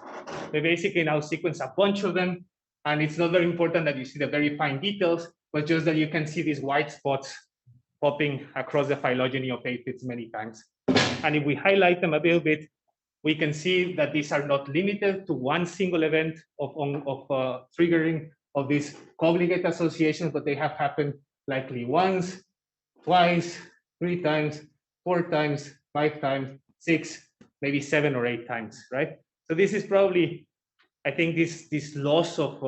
We basically now sequence a bunch of them, and it's not very important that you see the very fine details, but just that you can see these white spots popping across the phylogeny of aphids many times. And if we highlight them a little bit, we can see that these are not limited to one single event of triggering of these co-obligate associations, but they have happened likely once, twice, 3 times, 4 times, 5 times, 6, maybe 7 or 8 times, right? So this is probably, I think, this loss of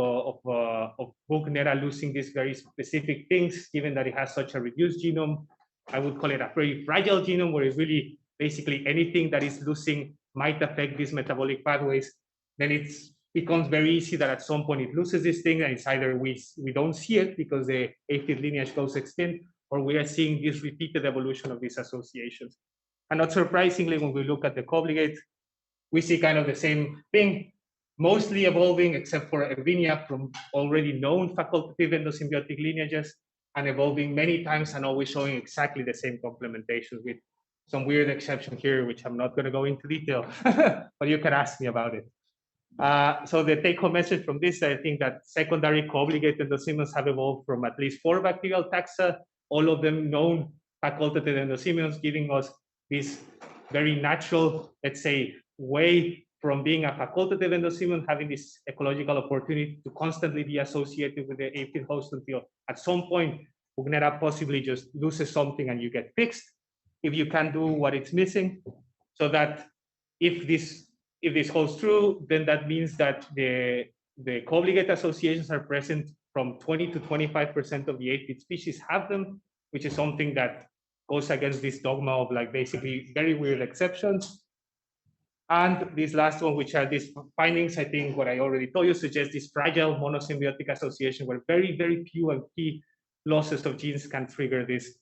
Buchnera losing these very specific things, given that it has such a reduced genome. I would call it a very fragile genome, where it's really basically anything that is losing might affect these metabolic pathways. Then it becomes very easy that at some point it loses this thing, and it's either we don't see it because the aphid lineage goes extinct, or we are seeing this repeated evolution of these associations. And not surprisingly, when we look at the co-obligate, we see kind of the same thing, mostly evolving, except for Erwinia, from already known facultative endosymbiotic lineages, and evolving many times and always showing exactly the same complementations, with some weird exception here, which I'm not going to go into detail, but you can ask me about it. So the take-home message from this, I think that secondary co-obligate endosymbions have evolved from at least 4 bacterial taxa, all of them known facultative endosymbions, giving us this very natural, let's say, way from being a facultative endosymbion, having this ecological opportunity to constantly be associated with the aphid host until at some point, Buchnera possibly just loses something and you get fixed if you can do what it's missing. So that if this holds true, then that means that the co-obligate associations are present from 20 to 25% of the aphid species have them, which is something that goes against this dogma of like basically very weird exceptions. And this last one, which are these findings, I think what I already told you suggests this fragile monosymbiotic association where very, very few and key losses of genes can trigger this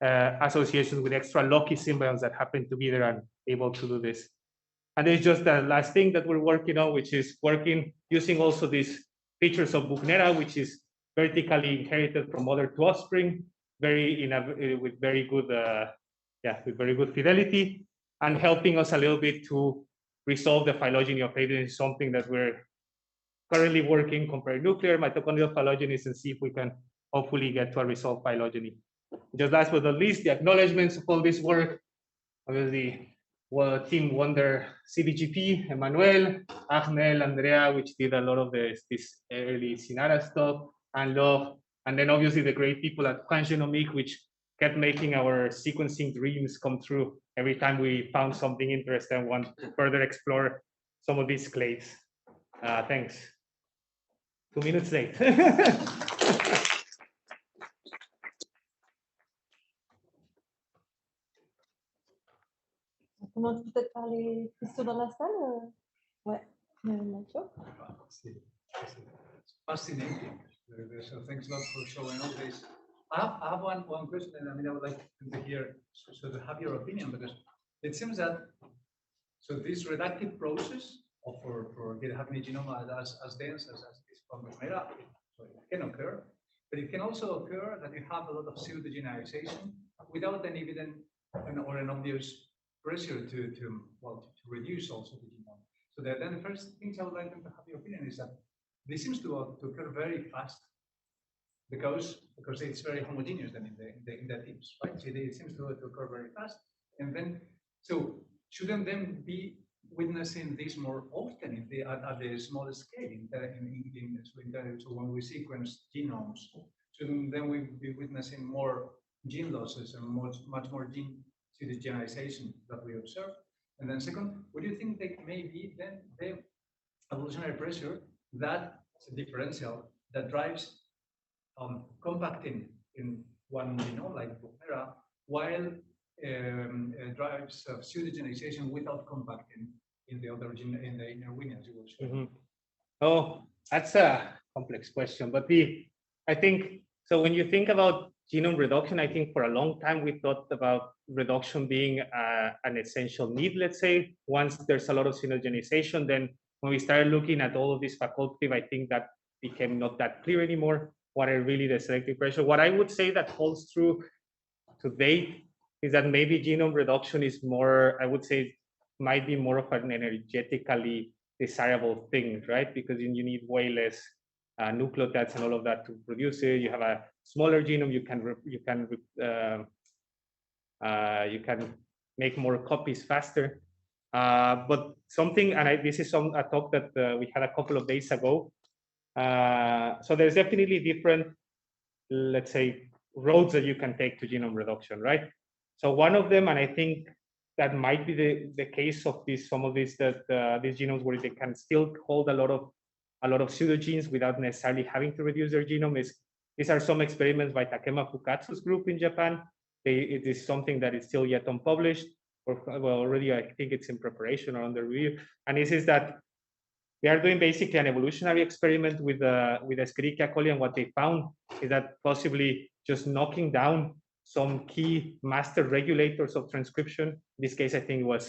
association with extra lucky symbionts that happen to be there and able to do this. And there's just the last thing that we're working on, which is working using also these features of Buchnera, which is vertically inherited from mother to offspring, with very good fidelity, and helping us a little bit to resolve the phylogeny of aphids is something that we're currently working, compare nuclear mitochondrial phylogenies and see if we can hopefully get to a resolved phylogeny. Just last but not least, the acknowledgements of all this work. Obviously, Team Wonder CBGP, Emmanuel, Ahmel, Andrea, which did a lot of this early Sinara stuff, and Laure, and then obviously the great people at Buchner Genomique, which kept making our sequencing dreams come true every time we found something interesting and want to further explore some of these clades. Thanks. 2 minutes late. On commence peut-être par les questions dans la salle. Ouais, Nacho. It's fascinating. So thanks a lot for showing all this. I have one question, and I mean I would like to hear, so to have your opinion, because it seems that this reductive process of for having a genome as dense as this from Buchnera, so it can occur, but it can also occur that you have a lot of pseudogenerization without an evident or an obvious pressure to reduce also the genome. So then the first things I would like to have your opinion is that this seems to occur very fast because it's very homogeneous then in the teams, right? So it seems to occur very fast, and then so shouldn't them be witnessing this more often at the smaller scale so when we sequence genomes, shouldn't then we be witnessing more gene losses and much more gene pseudogenerization that we observe? And then second, what do you think they may be then the evolutionary pressure that differential that drives compacting in one genome like Buchner, while drives pseudogenization without compacting in the other gene in the inner wing, as you were showing. Oh, that's a complex question, but I think so. When you think about genome reduction, I think for a long time we thought about reduction being an essential need. Let's say once there's a lot of pseudogenization, then when we started looking at all of these facultative, I think that became not that clear anymore. What are really the selective pressure? What I would say that holds true to date is that maybe genome reduction is more, I would say, might be more of an energetically desirable thing, right? Because you need way less nucleotides and all of that to produce it. You have a smaller genome. You can make more copies faster. But something, and this is a talk that we had a couple of days ago. So there's definitely different, let's say, roads that you can take to genome reduction, right? So one of them, and I think that might be the case of some of these genomes where they can still hold a lot of pseudogenes without necessarily having to reduce their genome. These are some experiments by Takema Fukatsu's group in Japan. It is something that is still yet unpublished, or well, already I think it's in preparation or under review. And this is that they are doing basically an evolutionary experiment with Escherichia coli, and what they found is that possibly just knocking down some key master regulators of transcription, in this case I think it was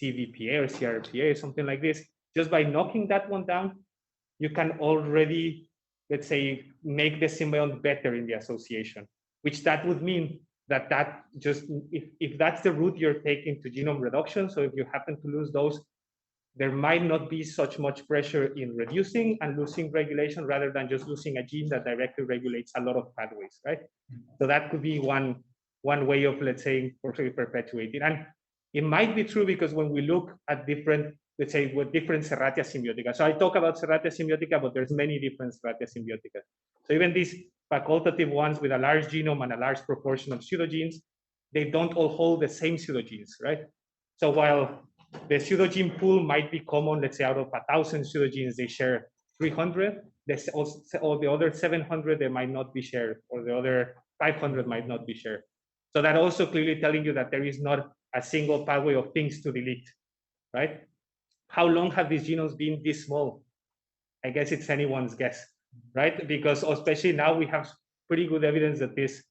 CVPA or CRPA or something like this, just by knocking that one down, you can already, let's say, make the symbiont better in the association, which that would mean that just, if that's the route you're taking to genome reduction, so if you happen to lose those, there might not be such much pressure in reducing and losing regulation rather than just losing a gene that directly regulates a lot of pathways, right? So that could be one way of, let's say, perpetuating. And it might be true because when we look at different, let's say, with different Serratia symbiotica. So I talk about Serratia symbiotica, but there's many different Serratia symbiotica. So even these facultative ones with a large genome and a large proportion of pseudogenes, they don't all hold the same pseudogenes, right? So while the pseudogene pool might be common, let's say out of 1,000 pseudogenes, they share 300. All the other 700, they might not be shared, or the other 500 might not be shared. So that also clearly telling you that there is not a single pathway of things to delete, right? How long have these genomes been this small? I guess it's anyone's guess, right? Because especially now we have pretty good evidence that these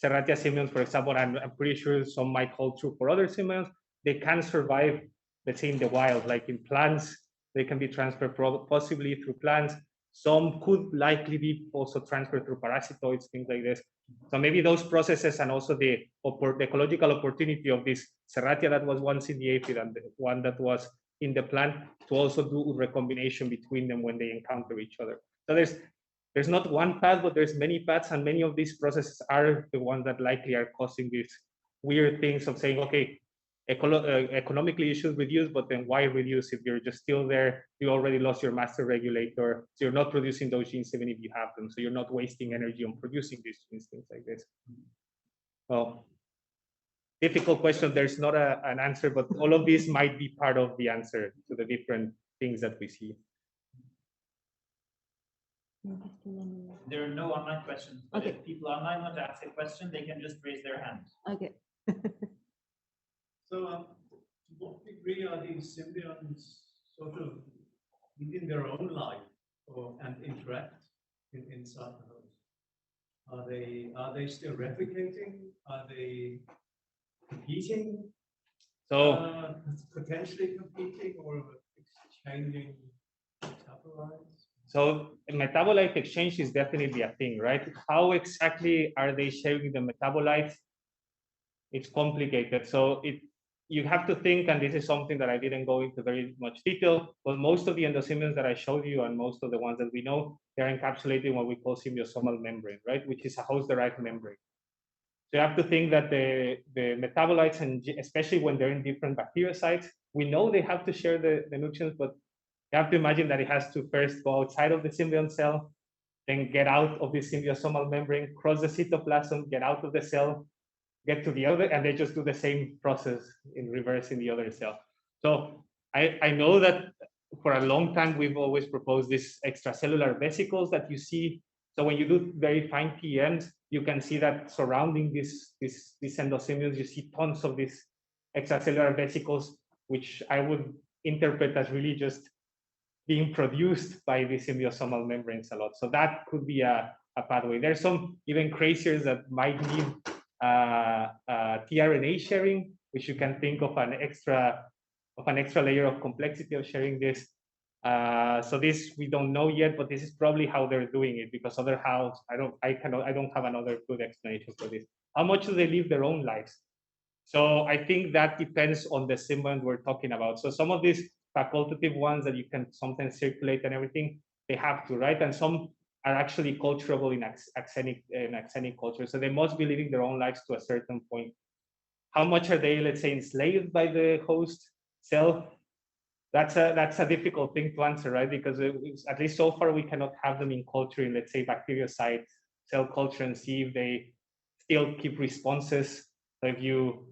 Serratia symbionts, for example, and I'm pretty sure some might hold true for other symbionts, they can survive, let's say, in the wild, like in plants, they can be transferred possibly through plants. Some could likely be also transferred through parasitoids, things like this. So maybe those processes and also the ecological opportunity of this Serratia that was once in the aphid and the one that was in the plant to also do recombination between them when they encounter each other. So there's not one path, but there's many paths, and many of these processes are the ones that likely are causing these weird things of saying, okay, economically you should reduce, but then why reduce if you're just still there? You already lost your master regulator, so you're not producing those genes even if you have them, so you're not wasting energy on producing these genes, things like this. Well, difficult question. There's not an answer, but all of these might be part of the answer to the different things that we see. There are no online questions, but Okay. if people online want to ask a question, they can just raise their hand. Okay. So, to what degree are these symbionts sort of living their own life and interact inside the host? Are they still replicating? Are they competing? So Potentially competing or exchanging metabolites? So metabolite exchange is definitely a thing, right? How exactly are they sharing the metabolites? It's complicated. So you have to think, and this is something that I didn't go into very much detail, but most of the endosymbions that I showed you and most of the ones that we know, they're encapsulated in what we call symbiosomal membrane, right? Which is a host-derived membrane. So you have to think that the metabolites, and especially when they're in different bacteriocytes, we know they have to share the nutrients, but you have to imagine that it has to first go outside of the symbiont cell, then get out of the symbiosomal membrane, cross the cytoplasm, get out of the cell, get to the other, and they just do the same process in reverse in the other cell. So I know that for a long time, we've always proposed these extracellular vesicles that you see. So when you do very fine PMs, you can see that surrounding these endosymbions, you see tons of these extracellular vesicles, which I would interpret as really just being produced by the symbiosomal membranes a lot. So that could be a pathway. There's some even crazier that might need tRNA sharing, which you can think of an extra layer of complexity of sharing this. So this we don't know yet, but this is probably how they're doing it, because other how I don't have another good explanation for this. How much do they live their own lives? So I think that depends on the symbiont we're talking about. So some of these facultative ones that you can sometimes circulate and everything, they have to, right? And some are actually culturable in axenic culture. So they must be living their own lives to a certain point. How much are they, let's say, enslaved by the host cell? That's a difficult thing to answer, right? Because at least so far we cannot have them in culture in, let's say, bacteriocyte cell culture and see if they still keep responses. So if you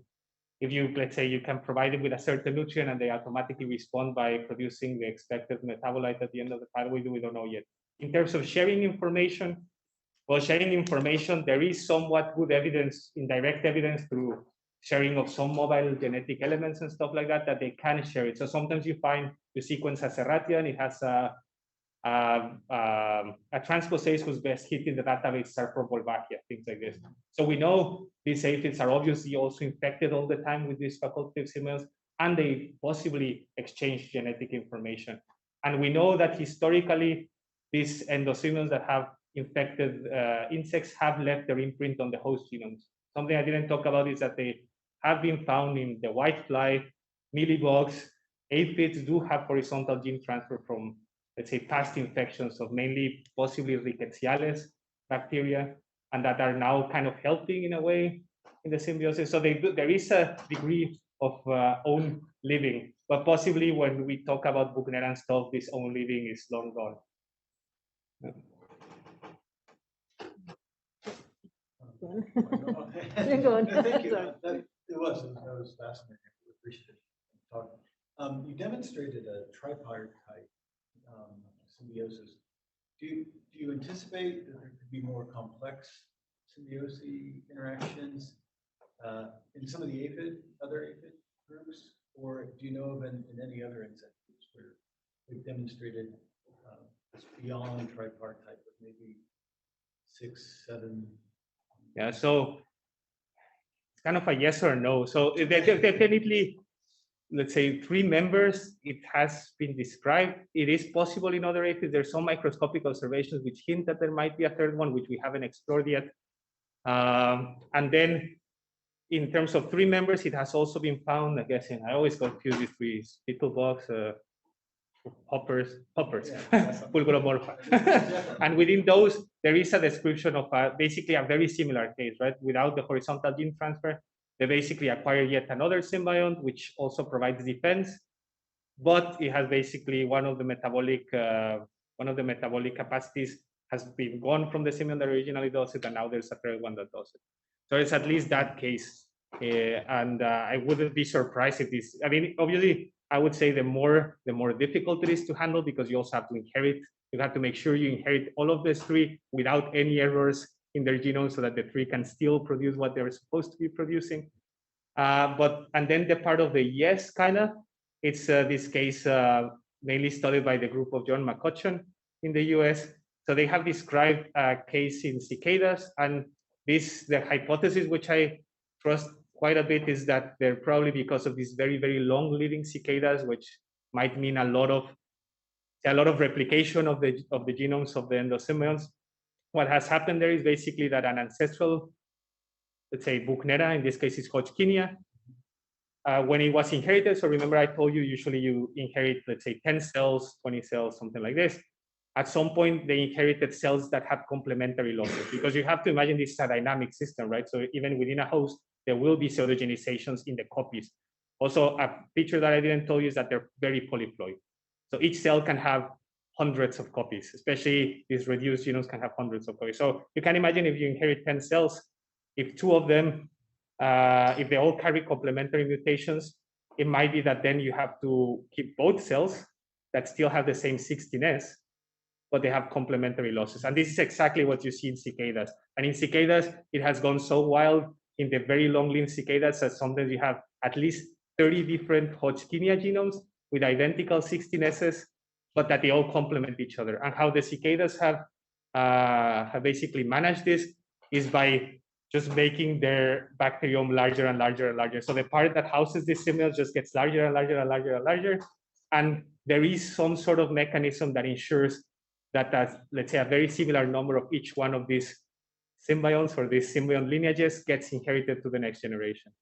let's say you can provide them with a certain nutrient and they automatically respond by producing the expected metabolite at the end of the pathway, we don't know yet. In terms of sharing information, well, sharing information, there is somewhat good evidence, indirect evidence through sharing of some mobile genetic elements and stuff like that, that they can share it. So sometimes you find the sequence has erratia and it has a transposase whose best hit in the database are from Wolbachia, things like this. So we know these aphids are obviously also infected all the time with these facultative symbions, and they possibly exchange genetic information. And we know that historically, these endosymbions that have infected insects have left their imprint on the host genomes. Something I didn't talk about is that they have been found in the whitefly, mealybugs. Aphids do have horizontal gene transfer from, let's say, past infections of mainly possibly Rickettsiales bacteria, and that are now kind of helping in a way in the symbiosis. So there is a degree of own living, but possibly when we talk about Buchner and stuff, this own living is long gone. Thank you. That was fascinating. We appreciate it. Talking. You demonstrated a tripartite symbiosis. Do you anticipate that there could be more complex symbiosis interactions in some of the other aphid groups, or do you know of in any other insect groups where they've demonstrated this beyond tripartite with maybe 6, 7? Yeah, so it's kind of a yes or no. So definitely, let's say 3 members, it has been described. It is possible in other aphids. There's some microscopic observations which hint that there might be a third one, which we haven't explored yet. And then in terms of 3 members, it has also been found, I guess, I always confuse these 3, beetlebugs, hoppers, Pulgoromorpha. And within those, there is a description of basically a very similar case, right? Without the horizontal gene transfer, they basically acquire yet another symbiont, which also provides defense, but it has basically one of the metabolic capacities has been gone from the symbiont that originally does it, and now there's a third one that does it. So it's at least that case, and I wouldn't be surprised if this. I mean, obviously, I would say the more difficult it is to handle, because you also have to inherit. You have to make sure you inherit all of these 3 without any errors in their genome, so that the 3 can still produce what they're supposed to be producing. And then the part of the yes, kind of, it's this case mainly studied by the group of John McCutcheon in the US. So they have described a case in cicadas, and the hypothesis, which I trust quite a bit, is that they're probably because of these very, very long living cicadas, which might mean a lot of replication of the genomes of the endosymbions. What has happened there is basically that an ancestral, let's say Buchnera, in this case is Hodgkinia, when it was inherited, so remember I told you usually you inherit, let's say 10 cells, 20 cells, something like this. At some point, they inherited cells that have complementary losses, because you have to imagine this is a dynamic system, right? So even within a host, there will be pseudogenizations in the copies. Also, a feature that I didn't tell you is that they're very polyploid. So each cell can have hundreds of copies, especially these reduced genomes can have hundreds of copies. So you can imagine if you inherit 10 cells, if 2 of them, if they all carry complementary mutations, it might be that then you have to keep both cells that still have the same 16S, but they have complementary losses. And this is exactly what you see in cicadas. And in cicadas, it has gone so wild in the very long-lived cicadas that sometimes you have at least 30 different Hodgkinia genomes with identical 16Ss, but that they all complement each other. And how the cicadas have basically managed this is by just making their bacteriome larger and larger and larger. So the part that houses these symbionts just gets larger and larger and larger and larger. And there is some sort of mechanism that ensures that, let's say, a very similar number of each one of these symbionts or these symbiont lineages gets inherited to the next generation.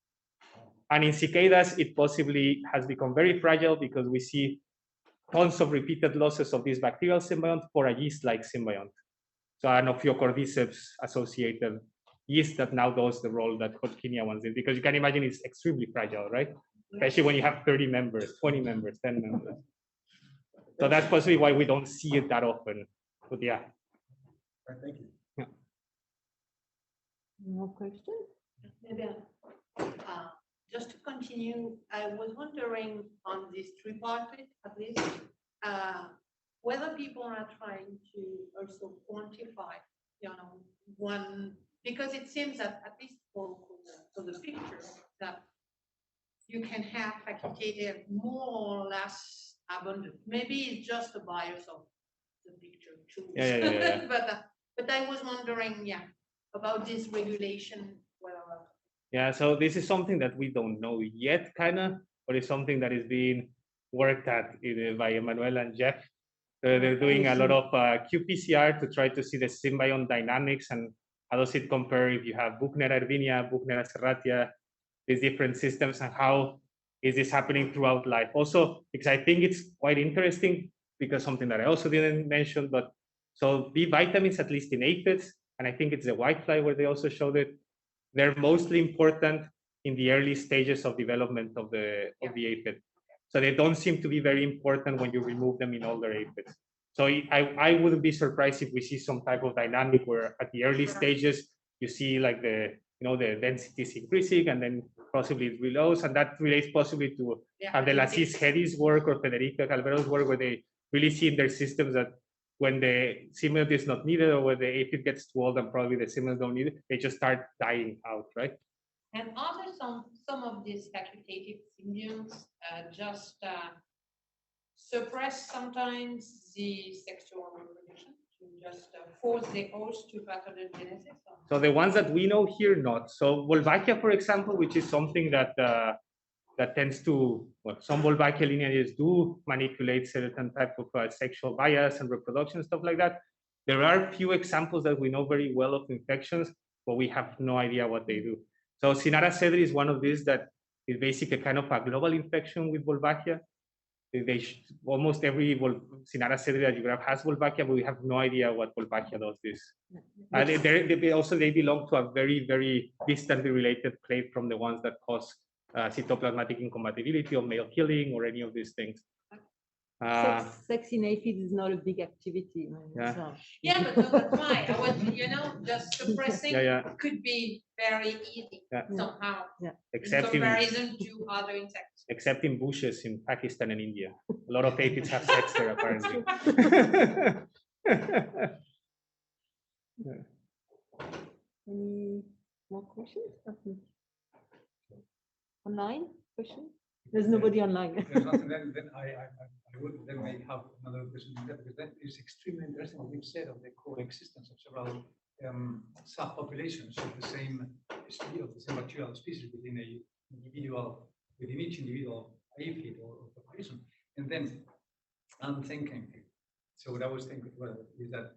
And in cicadas, it possibly has become very fragile because we see tons of repeated losses of this bacterial symbiont for a yeast-like symbiont. So an Ophiocordyceps associated yeast that now does the role that Hodgkinia once did, because you can imagine it's extremely fragile, right? Especially when you have 30 members, 20 members, 10 members. So that's possibly why we don't see it that often. But yeah. Thank you. Yeah. More questions? Maybe just to continue, I was wondering on this tripartite, at least, whether people are trying to also quantify, one, because it seems that at least for the picture, that you can have facultative more or less abundant. Maybe it's just a bias of the picture too. Yeah. But I was wondering, about this regulation. Yeah, so this is something that we don't know yet, kind of, but it's something that is being worked at either by Emmanuel and Jeff. They're doing a lot of qPCR to try to see the symbiont dynamics and how does it compare if you have Buchner erwinia, Buchner serratia, these different systems, and how is this happening throughout life. Also, because I think it's quite interesting, because something that I also didn't mention, but so B vitamins, at least in aphids, and I think it's the whitefly where they also showed it, they're mostly important in the early stages of development of the aphid. So they don't seem to be very important when you remove them in older aphids. So I wouldn't be surprised if we see some type of dynamic where at the early stages you see like the density is increasing and then possibly it reloads, and that relates possibly to Abdelaziz Hedi's work or Federica Calvero's work, where they really see in their systems that when the symbiont is not needed or when the aphid gets too old and probably the symbiont don't need it, they just start dying out, right? And are there some of these facultative symbionts just suppress sometimes the sexual reproduction to just force the host to pathogenesis? So the ones that we know here, not. So Wolbachia, for example, which is something that that tends to, well, some Wolbachia lineages do manipulate certain type of sexual bias and reproduction, stuff like that. There are few examples that we know very well of infections, but we have no idea what they do. So Cynara cedri is one of these that is basically kind of a global infection with Wolbachia. Almost every Cynara cedri that you grab has Wolbachia, but we have no idea what Wolbachia does this. They belong to a very, very distantly related clade from the ones that cause cytoplasmatic incompatibility or male killing or any of these things. Sex in aphids is not a big activity. But that's why I was, just suppressing could be very easy somehow. Except in comparison to other insects. Except in bushes in Pakistan and India. A lot of aphids have sex there, apparently. Any more questions? Online questions? There's nobody online. There's nothing. Then I would then may have another question, because that is extremely interesting what you've said of the coexistence of several subpopulations of the same bacterial species within each individual aphid or population. And then I'm thinking, so what I was thinking is that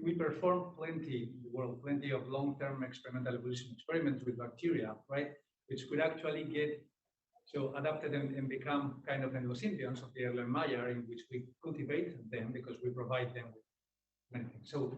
we perform plenty of long-term experimental evolution experiments with bacteria, right? Which could actually get adapted and become kind of endosymbionts of the Erlenmeyer, in which we cultivate them because we provide them with many things. So,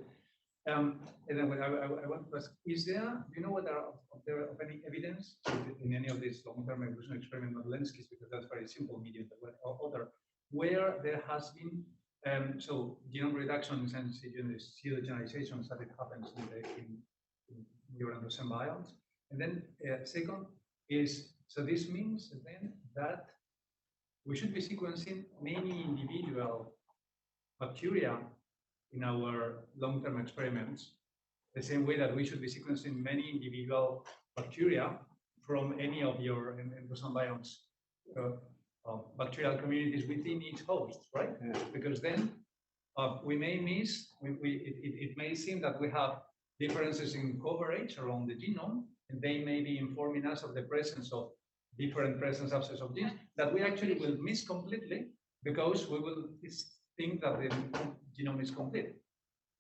and then I want to ask, do you know whether there of any evidence in any of these long-term evolution experiment, not Lenski's, because that's very simple medium, but other, where there has been genome reductions and pseudogenizations that it happens in your endosymbionts. And then second is, so this means then that we should be sequencing many individual bacteria in our long-term experiments, the same way that we should be sequencing many individual bacteria from any of your endosymbions bacterial communities within each host, right? Yeah. Because then we may miss, it may seem that we have differences in coverage around the genome, and they may be informing us of the presence of different presence absence of genes that we actually will miss completely because we will think that the genome is complete.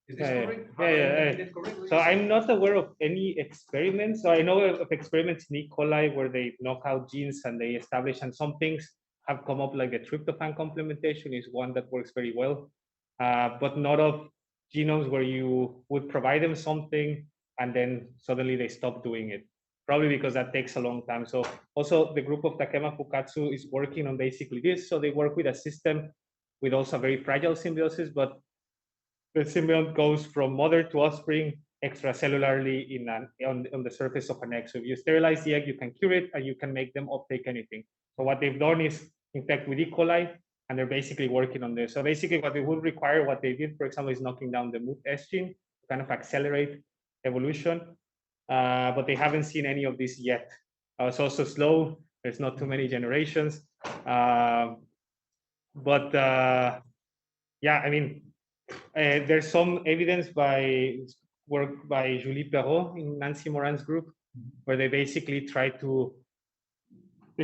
Is this correct? Have I understood it correctly? So I'm not aware of any experiments. So I know of experiments in E. coli where they knock out genes and they establish, and some things have come up, like the tryptophan complementation is one that works very well, but not of genomes where you would provide them something and then suddenly they stop doing it. Probably because that takes a long time. So also the group of Takema Fukatsu is working on basically this. So they work with a system with also very fragile symbiosis, but the symbiont goes from mother to offspring extracellularly on the surface of an egg. So if you sterilize the egg, you can cure it and you can make them uptake anything. So what they've done is infect with E. coli, and they're basically working on this. So basically what they would require, what they did, for example, is knocking down the MUT-S gene to kind of accelerate evolution. But they haven't seen any of this yet. It's also slow. There's not too many generations. Yeah, I mean, there's some evidence by work by Julie Perrault in Nancy Moran's group, where they basically try to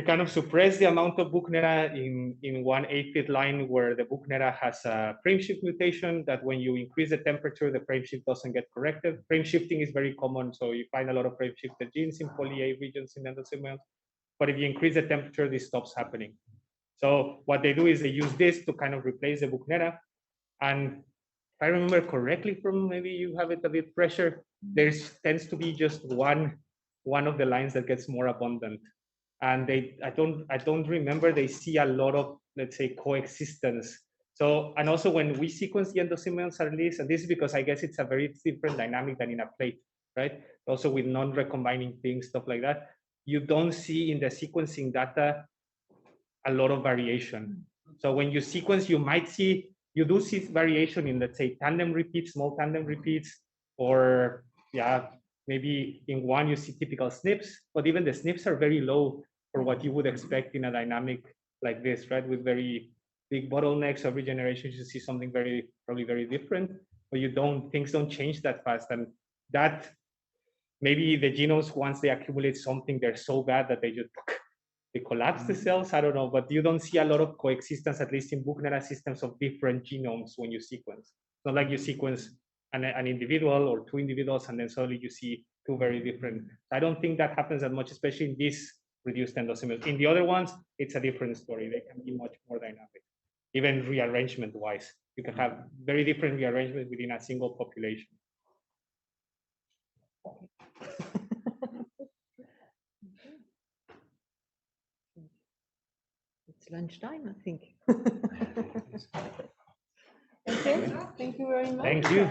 kind of suppress the amount of Buchnera in one aphid line where the Buchnera has a frame shift mutation that when you increase the temperature, the frame shift doesn't get corrected. Frame shifting is very common, so you find a lot of frame shifted genes in poly-A regions in endosymbiont. But if you increase the temperature, this stops happening. So what they do is they use this to kind of replace the Buchnera. And if I remember correctly, from maybe you have it a bit fresher, there tends to be just one of the lines that gets more abundant. And I don't remember they see a lot of, let's say, coexistence. So, and also when we sequence the endosymbionts at least, and this is because I guess it's a very different dynamic than in a plate, right? Also with non-recombining things, stuff like that, you don't see in the sequencing data a lot of variation. So when you sequence, you do see variation in, let's say, tandem repeats, small tandem repeats, or yeah, maybe in one you see typical SNPs, but even the SNPs are very low for what you would expect in a dynamic like this, right? With very big bottlenecks. Every generation you see something probably very different, but things don't change that fast. And that maybe the genomes, once they accumulate something, they're so bad that they collapse the cells. I don't know, but you don't see a lot of coexistence, at least in Buchnera systems, of different genomes when you sequence. It's not like you sequence an individual or two individuals and then suddenly you see two very different. I don't think that happens that much, especially in this reduced endosymbiont. In the other ones, it's a different story. They can be much more dynamic, even rearrangement-wise. You can have very different rearrangement within a single population. It's lunchtime, I think. Okay, thank you very much. Thank you.